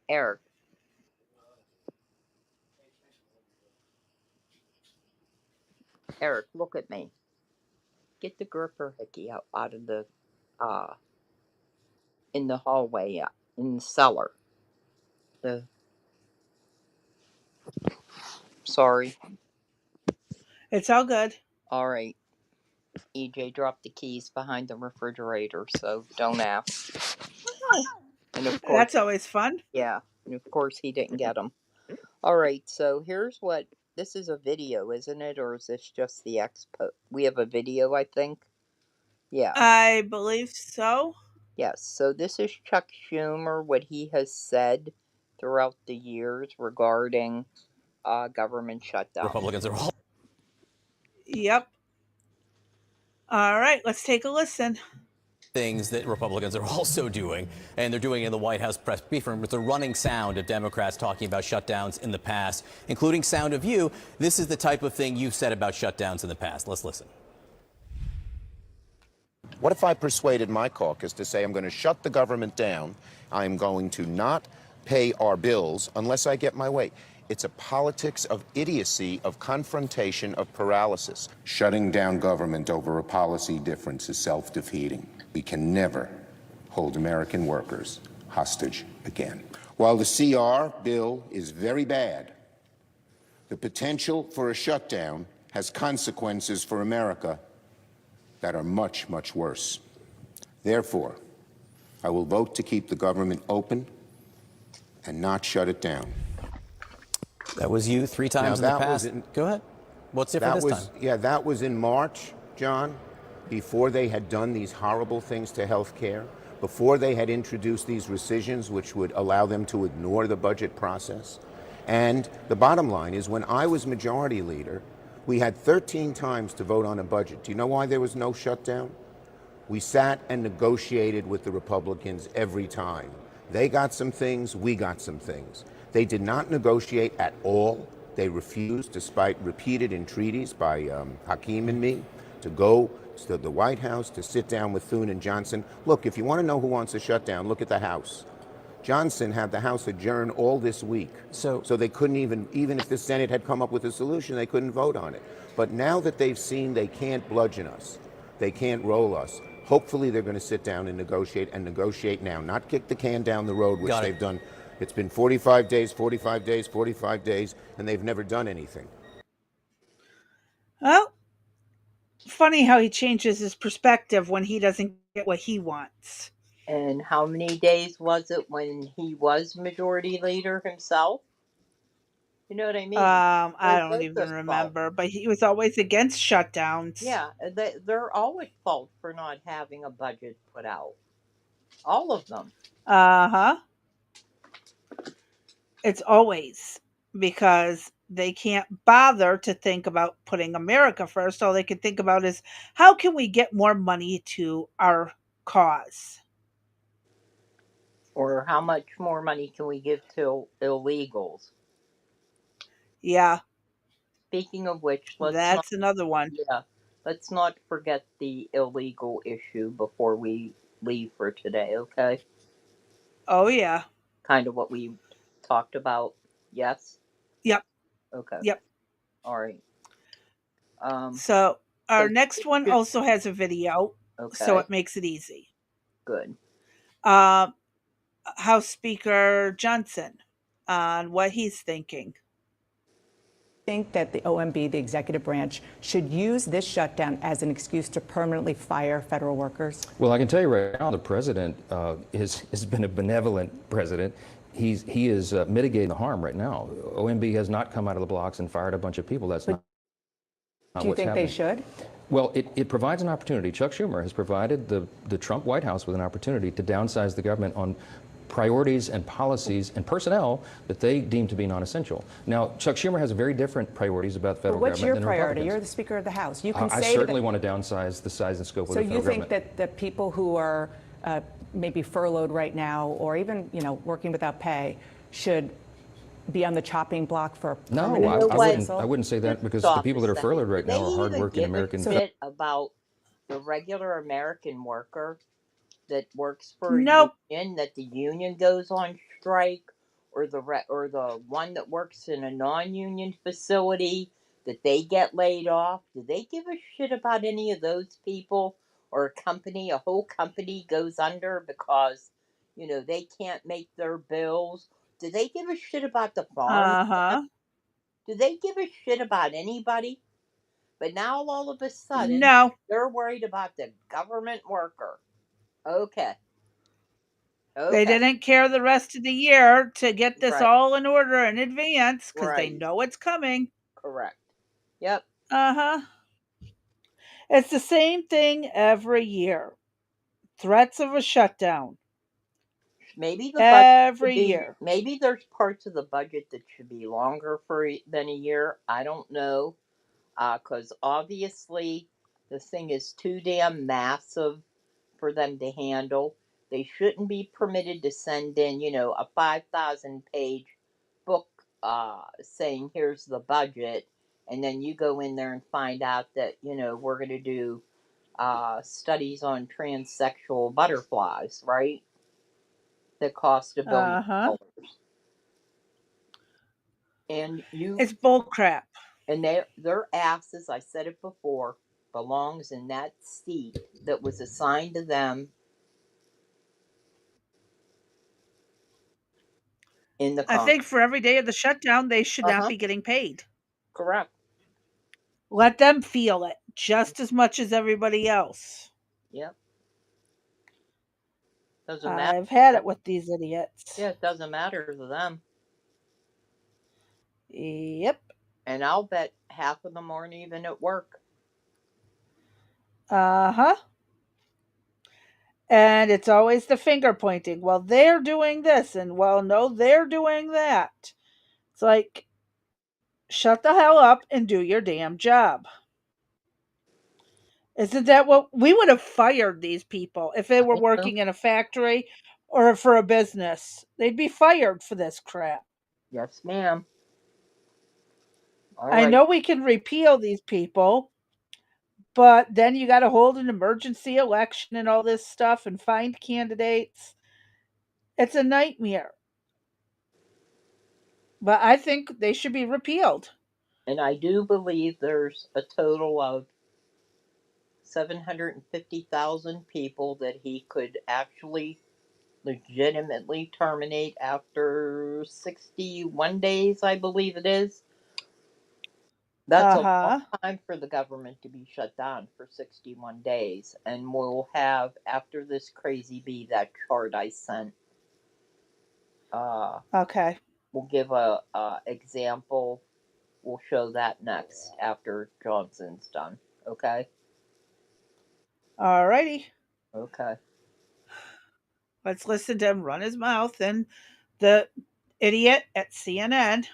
Eric. Eric, look at me. Get the gripper hickey out of the in the hallway, in the cellar. Sorry. It's all good. All right. EJ dropped the keys behind the refrigerator, so don't ask. And of course, that's always fun. Yeah. And of course, he didn't get them. All right, so here's what this is a video, isn't it? Or is this just the expo? We have a video, I think. Yeah. I believe so. Yes, so this is Chuck Schumer, what he has said throughout the years regarding government shutdown. Republicans are all Yep. All right, let's take a listen. things that Republicans are also doing, and they're doing it in the White House press briefing with the running sound of Democrats talking about shutdowns in the past, including sound of you. This is the type of thing you've said about shutdowns in the past. Let's listen. What if I persuaded my caucus to say I'm going to shut the government down, I'm going to not pay our bills unless I get my way? It's a politics of idiocy, of confrontation, of paralysis. Shutting down government over a policy difference is self-defeating. We can never hold American workers hostage again. While the CR bill is very bad, the potential for a shutdown has consequences for America that are much, much worse. Therefore, I will vote to keep the government open and not shut it down. That was you 3 times in the past. Go ahead. What's different this time? Yeah, that was in March, John, before they had done these horrible things to health care, before they had introduced these rescissions which would allow them to ignore the budget process. And the bottom line is, when I was majority leader, we had 13 times to vote on a budget. Do you know why there was no shutdown? We sat and negotiated with the Republicans every time. They got some things, we got some things. They did not negotiate at all. They refused, despite repeated entreaties by Hakeem and me, to go to the White House to sit down with Thune and Johnson. Look, if you want to know who wants a shutdown, look at the House. Johnson had the House adjourn all this week. So they couldn't even if the Senate had come up with a solution, they couldn't vote on it. But now that they've seen they can't bludgeon us, they can't roll us, hopefully they're going to sit down and negotiate now, not kick the can down the road, which they've done. It's been 45 days, 45 days, 45 days, and they've never done anything. Well, funny how he changes his perspective when he doesn't get what he wants. And how many days was it when he was majority leader himself? You know what I mean? I don't even remember, but he was always against shutdowns. Yeah, they're always fault for not having a budget put out. All of them. Uh-huh. It's always because they can't bother to think about putting America first. All they can think about is, how can we get more money to our cause? Or how much more money can we give to illegals? Yeah. Speaking of which, that's another one. Yeah, let's not forget the illegal issue before we leave for today, okay? Oh, yeah. Kind of what we talked about, yes? Yep. Okay. Yep. All right. So our next one also has a video, so Okay. it makes it easy. Good. House Speaker Johnson on what he's thinking. Think that the OMB, the executive branch, should use this shutdown as an excuse to permanently fire federal workers? Well, I can tell you right now, the president has been a benevolent president. He is mitigating the harm right now. OMB has not come out of the blocks and fired a bunch of people. That's not Do you what's think happening. they should? Well, it provides an opportunity. Chuck Schumer has provided the Trump White House with an opportunity to downsize the government on priorities and policies and personnel that they deem to be non-essential. Now, Chuck Schumer has very different priorities about the federal But what's your government than priority? Republicans. You're the Speaker of the House. You can I say certainly want to downsize the size and scope of the federal government. So you think that the people who are maybe furloughed right now, or even working without pay, should be on the chopping block for permanent I wouldn't say that, because the people that are furloughed right now are hardworking Americans. Bit about the regular American worker that works for a union, that the union goes on strike, or the one that works in a non-union facility that they get laid off. Do they give a shit about any of those people? Or a whole company goes under because they can't make their bills? Do they give a shit about the farm? Do they give a shit about anybody? But now all of a sudden, they're worried about the government worker. Okay. They didn't care the rest of the year to get this Right. all in order in advance because they Right. know it's coming. Correct. Yep. Uh-huh. It's the same thing every year. Threats of a shutdown. Maybe the budget Every should be. year. Maybe there's parts of the budget that should be longer than a year. I don't know, because obviously the thing is too damn massive for them to handle. They shouldn't be permitted to send in, a 5,000-page book saying here's the budget, and then you go in there and find out that we're going to do studies on transsexual butterflies, right? That cost $1 billion. Uh-huh. And It's bull crap. And their ass, as I said it before, belongs in that seat that was assigned to them in the I Congress. think for every day of the shutdown, they should not be getting paid. Correct. Let them feel it just as much as everybody else. Yep. Doesn't matter. I've had it with these idiots. Yeah, it doesn't matter to them. Yep. And I'll bet half of them aren't even at work. Uh-huh. And it's always the finger pointing. Well, they're doing this, and well, no, they're doing that. It's like, shut the hell up and do your damn job. Isn't that what we would have fired these people if they were working in a factory or for a business? They'd be fired for this crap. Yes, ma'am. I know we can repeal these people, but then you got to hold an emergency election and all this stuff and find candidates. It's a nightmare. But I think they should be repealed. And I do believe there's a total of 750,000 people that he could actually legitimately terminate after 61 days, I believe it is. That's a long time for the government to be shut down for 61 days. And we'll have, after this crazy bee, that chart I sent. Okay. We'll give a example. We'll show that next after Johnson's done. Okay? Alrighty. Okay. Let's listen to him run his mouth and the idiot at CNN.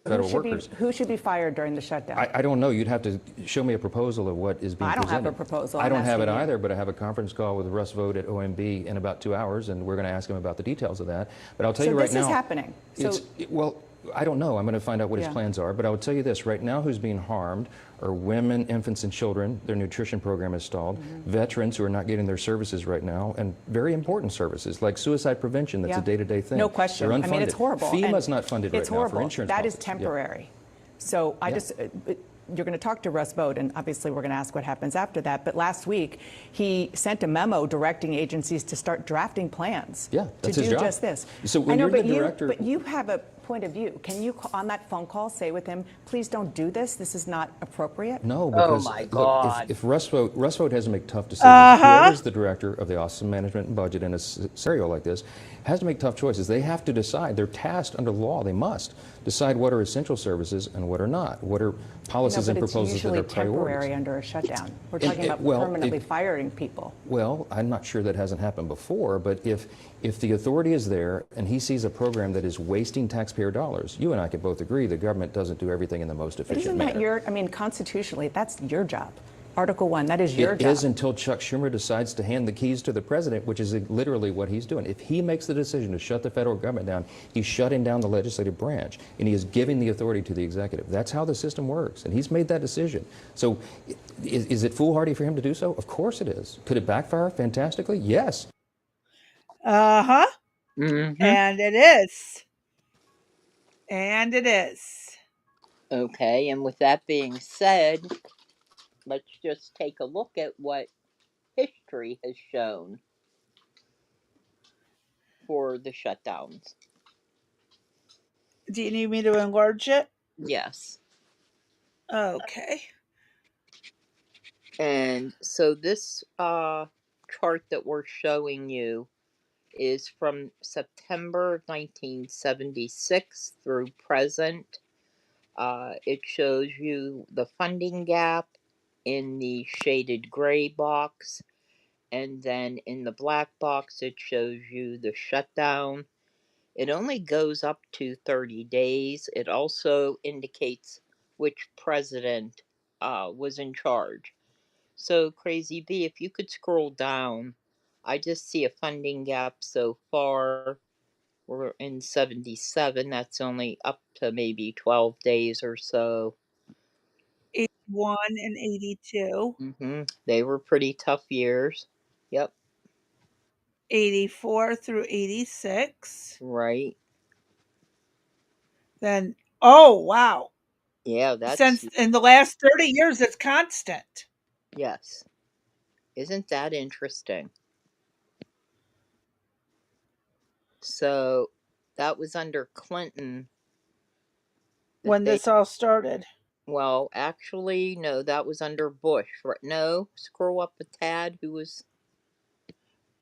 Who should be fired during the shutdown? I don't know. You'd have to show me a proposal of what is being presented. I don't have a proposal. I don't have it asking you. either, but I have a conference call with Russ Vought at OMB in about 2 hours, and we're going to ask him about the details of that. But I'll tell you right now. So this is happening. Well, I don't know. I'm going to find out what his plans are. But I will tell you this. Right now, who's being harmed are women, infants, and children. Their nutrition program is stalled. Veterans who are not getting their services right now, and very important services like suicide prevention. That's a day-to-day thing. No question. They're unfunded. I mean, it's horrible. FEMA's not funded right now for insurance That is policies. temporary. So I just, you're going to talk to Russ Vought, and obviously we're going to ask what happens after that. But last week, he sent a memo directing agencies to start drafting plans to do his job. just this. So when I know, you're the director, but you have a point of view. Can you, on that phone call, say with him, please don't do this. This is not appropriate? No, because my God. Look, if Russ Vought has to make tough decisions, whoever's the director of the Office of Management and Budget in a scenario like this has to make tough choices. They have to decide. They're tasked under law. They must decide what are essential services and what are not. What are policies and proposals that are priorities. It's usually temporary under a shutdown. We're talking about permanently firing people. Well, I'm not sure that hasn't happened before, but if the authority is there and he sees a program that is wasting taxpayer dollars, you and I can both agree the government doesn't do everything in the most efficient manner. Isn't that I mean, constitutionally, that's your job. Article 1, that is your job. It is until Chuck Schumer decides to hand the keys to the president, which is literally what he's doing. If he makes the decision to shut the federal government down, he's shutting down the legislative branch, and he is giving the authority to the executive. That's how the system works, and he's made that decision. So is it foolhardy for him to do so? Of course it is. Could it backfire fantastically? Yes. Uh-huh. And it is. And it is. Okay, and with that being said, let's just take a look at what history has shown for the shutdowns. Do you need me to enlarge it? Yes. Okay. And so this chart that we're showing you is from September of 1976 through present. It shows you the funding gap in the shaded gray box, and then in the black box it shows you the shutdown. It only goes up to 30 days. It also indicates which president was in charge. So, Crazy B, if you could scroll down, I just see a funding gap so far. We're in 77. That's only up to maybe 12 days or so. 81 and 82. They were pretty tough years. Yep. 84 through 86. Right. Then, oh, wow. Yeah, that's... Since in the last 30 years, it's constant. Yes. Isn't that interesting? So, that was under Clinton. When this all started. Well, actually, no, that was under Bush. No, scroll up a tad. Who was...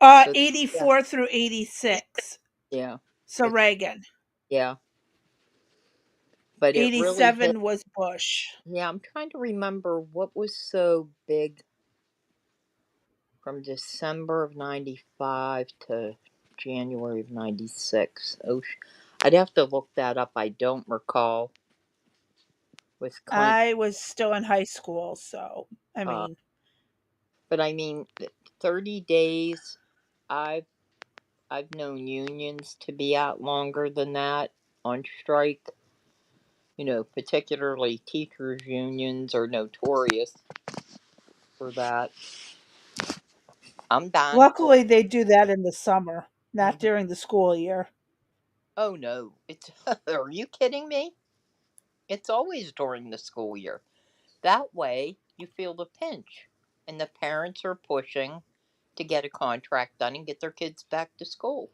84 through 86. Yeah. So Reagan. Yeah. But it 87 really hit... was Bush. Yeah, I'm trying to remember what was so big from December of 95 to January of 96. Oh, I'd have to look that up. I don't recall. With Clinton. I was still in high school, so I mean. But I mean, 30 days. I've known unions to be out longer than that on strike. You know, particularly teachers' unions are notorious for that. I'm done. Luckily, they do that in the summer, not during the school year. Oh no, it's... Are you kidding me? It's always during the school year. That way, you feel the pinch, and the parents are pushing to get a contract done and get their kids back to school.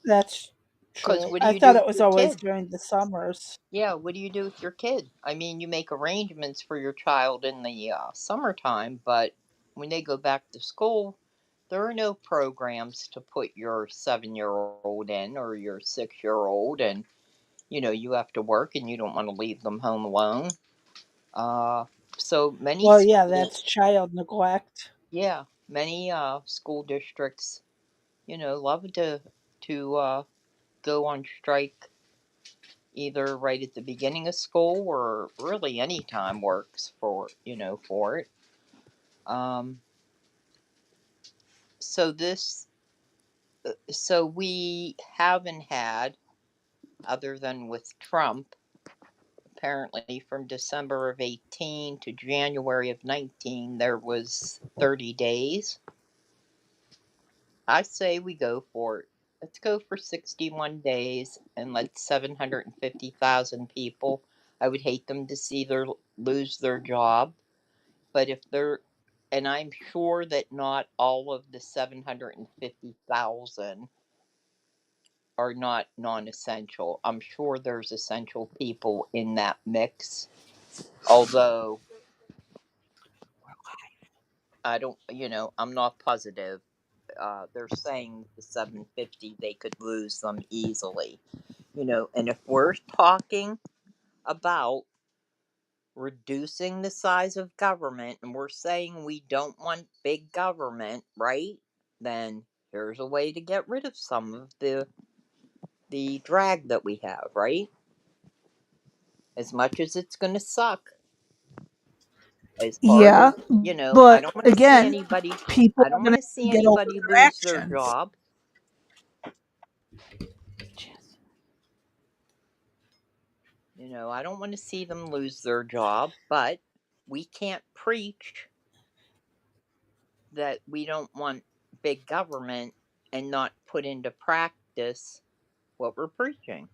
That's true. What do I you thought do it with was your always kid? during the summers. Yeah, what do you do with your kid? I mean, you make arrangements for your child in the summertime, but when they go back to school, there are no programs to put your 7-year-old in or your 6-year-old, and you know you have to work and you don't want to leave them home alone. So many... Well, yeah, that's child neglect. Yeah, many school districts, you know, love to go on strike either right at the beginning of school or really any time works for, you know, for it. So we haven't had, other than with Trump, apparently from December of 18 to January of 19, there was 30 days. I say we go for it. Let's go for 61 days and let 750,000 people. I would hate them to see lose their job, but if they're... And I'm sure that not all of the 750,000 are not non-essential. I'm sure there's essential people in that mix, although I don't, you know, I'm not positive. They're saying the 750, they could lose them easily, you know. And if we're talking about reducing the size of government and we're saying we don't want big government, right? Then here's a way to get rid of some of the drag that we have, right? As much as it's going to suck. As hard as, you know, I don't want to see anybody... people I don't are want going to see to get over anybody their lose their actions. job. You know, I don't want to see them lose their job, but we can't preach that we don't want big government and not put into practice what we're preaching.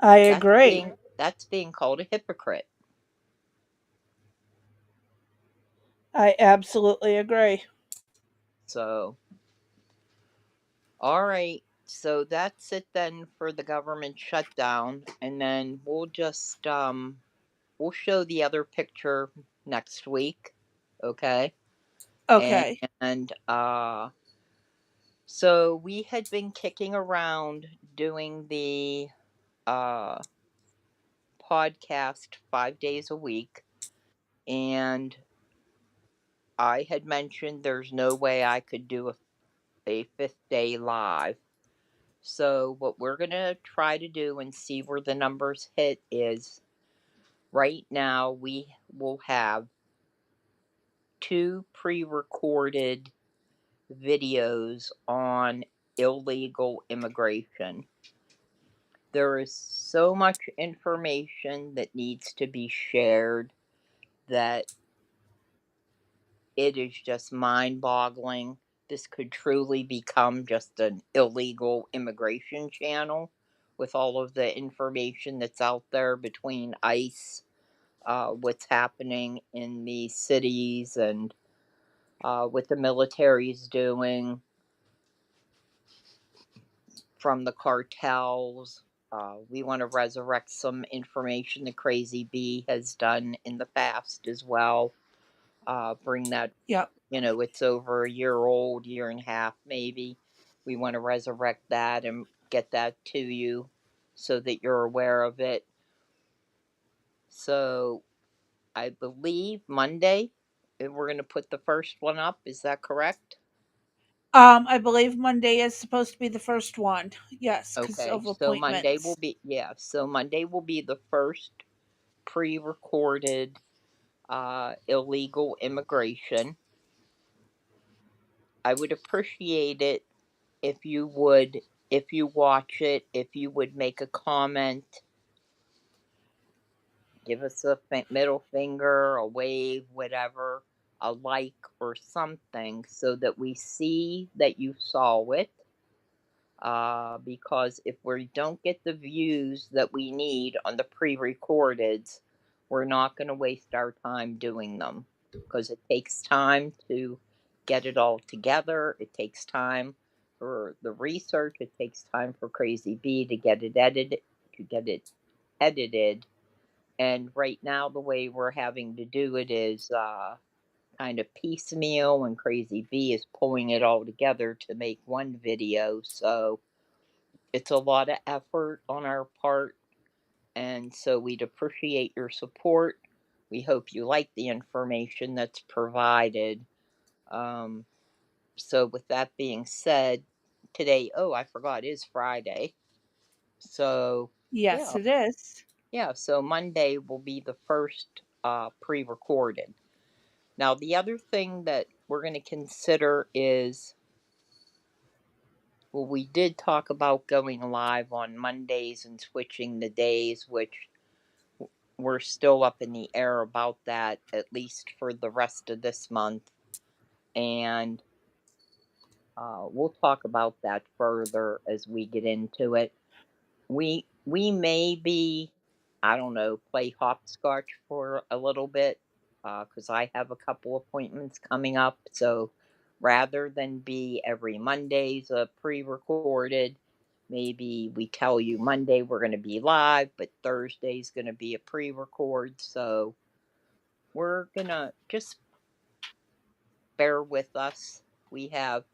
I agree. That's being called a hypocrite. I absolutely agree. So, all right. So that's it then for the government shutdown. And then we'll just, we'll show the other picture next week. Okay? Okay. And so we had been kicking around doing the podcast 5 days a week, and I had mentioned there's no way I could do a fifth day live. So what we're going to try to do and see where the numbers hit is right now we will have 2 pre-recorded videos on illegal immigration. There is so much information that needs to be shared that it is just mind-boggling. This could truly become just an illegal immigration channel with all of the information that's out there between ICE, what's happening in the cities, and what the military's doing from the cartels. We want to resurrect some information that Crazy Bee has done in the past as well. Bring that, Yep. It's over a year old, year and a half maybe. We want to resurrect that and get that to you so that you're aware of it. So I believe Monday we're going to put the first one up. Is that correct? I believe Monday is supposed to be the first one. Yes, because Okay, of so Monday appointments. will be Monday will be the first pre-recorded illegal immigration. I would appreciate it if you would, if you watch it, if you would make a comment, give us a middle finger, a wave, whatever, a like or something, so that we see that you saw it. Because if we don't get the views that we need on the pre-recordeds, we're not going to waste our time doing them, because it takes time to get it all together. It takes time for the research. It takes time for Crazy Bee to get it edited. And right now, the way we're having to do it is kind of piecemeal, and Crazy Bee is pulling it all together to make one video. So it's a lot of effort on our part, and so we'd appreciate your support. We hope you like the information that's provided. So with that being said, today, I forgot, is Friday. So Yes, it is. Yeah, so Monday will be the first pre-recorded. Now, the other thing that we're going to consider is, well, we did talk about going live on Mondays and switching the days, which we're still up in the air about that, at least for the rest of this month. And we'll talk about that further as we get into it. We maybe, I don't know, play hopscotch for a little bit, because I have a couple appointments coming up. So rather than be every Monday's a pre-recorded, maybe we tell you Monday we're going to be live, but Thursday's going to be a pre-record. So we're going to just bear with us. We have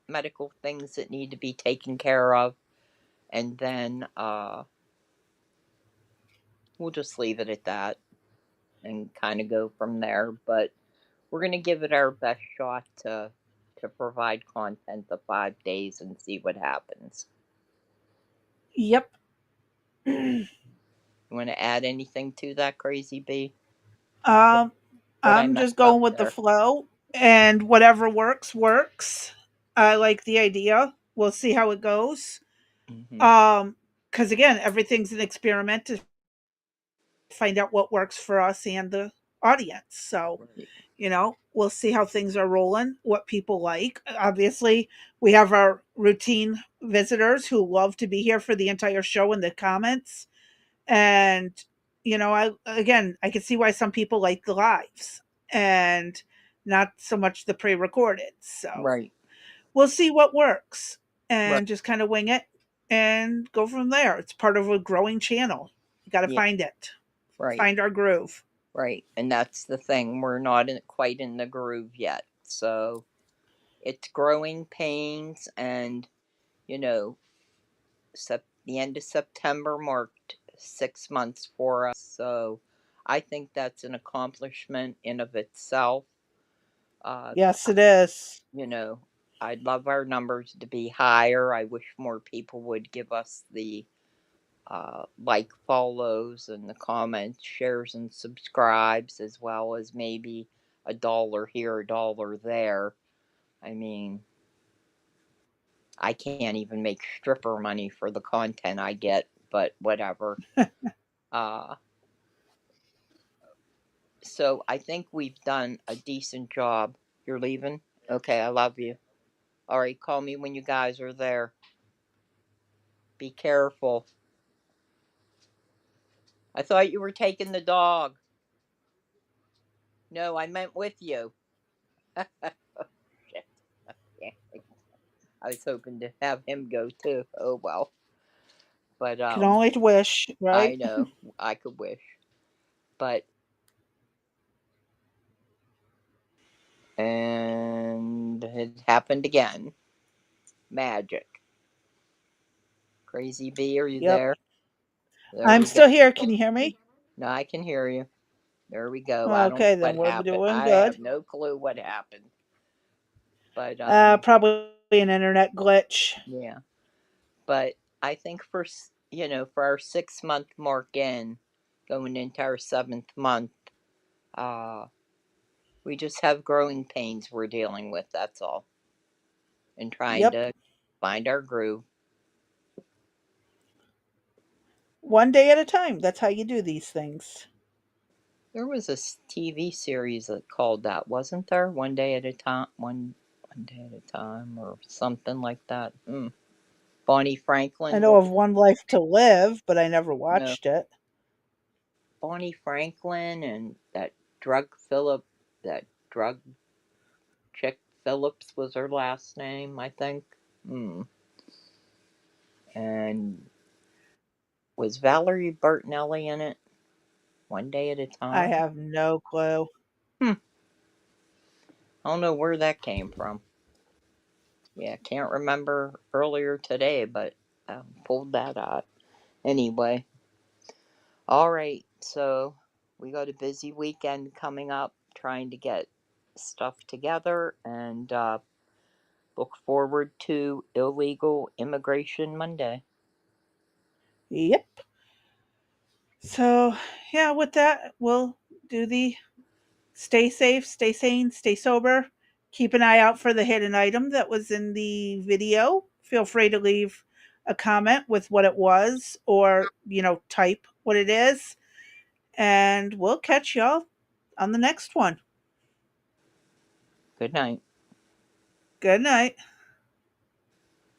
medical things that need to be taken care of. And then we'll just leave it at that and kind of go from there. But we're going to give it our best shot to provide content the 5 days and see what happens. Yep. You want to add anything to that, Crazy Bee? I'm just going with the flow, and whatever works, works. I like the idea. We'll see how it goes. Because again, everything's an experiment to find out what works for us and the audience. So, we'll see how things are rolling, what people like. Obviously, we have our routine visitors who love to be here for the entire show in the comments. And, I can see why some people like the lives and not so much the pre-recorded. So we'll see what works and just kind of wing it and go from there. It's part of a growing channel. You got to find it. Right. Find our groove. Right. And that's the thing. We're not quite in the groove yet. So it's growing pains, and you know, the end of September marked 6 months for us. So I think that's an accomplishment in of itself. Yes, it is. You know, I'd love our numbers to be higher. I wish more people would give us the like, follows, and the comments, shares, and subscribes, as well as maybe $1 here, $1 there. I mean, I can't even make stripper money for the content I get, but whatever. So I think we've done a decent job. You're leaving? Okay, I love you. All right, call me when you guys are there. Be careful. I thought you were taking the dog. No, I meant with you. Shit. I was hoping to have him go too. Oh well. But Can only wish, right? I know. I could wish. But and it happened again. Magic. Crazy Bee, are you Yep. there? There I'm we still go. here. Can you hear me? No, I can hear you. There we go. I don't know Okay, then what we're happened. doing I good. have no clue what happened. But Probably an internet glitch. yeah. But I think for for our 6-month mark in, going into our 7th month, we just have growing pains we're dealing with. That's all, and trying Yep. to find our groove. One day at a time. That's how you do these things. There was a TV series that called that, wasn't there? One day at a time, one day at a time, or something like that. Bonnie I Franklin. know of One Life to Live, but I never No, watched it. Bonnie Franklin and that drug chick Phillips was her last name, I think. And was Valerie Bertinelli in it? One day at a I time. have no clue. I don't know where that came from. Yeah, can't remember earlier today, but I pulled that out. Anyway, all right, so we got a busy weekend coming up, trying to get stuff together, and look forward to Illegal Immigration Monday. Yep. So, yeah, with that, we'll do the stay safe, stay sane, stay sober. Keep an eye out for the hidden item that was in the video. Feel free to leave a comment with what it was, or, type what it is. And we'll catch y'all on the next one. Good night. Good night.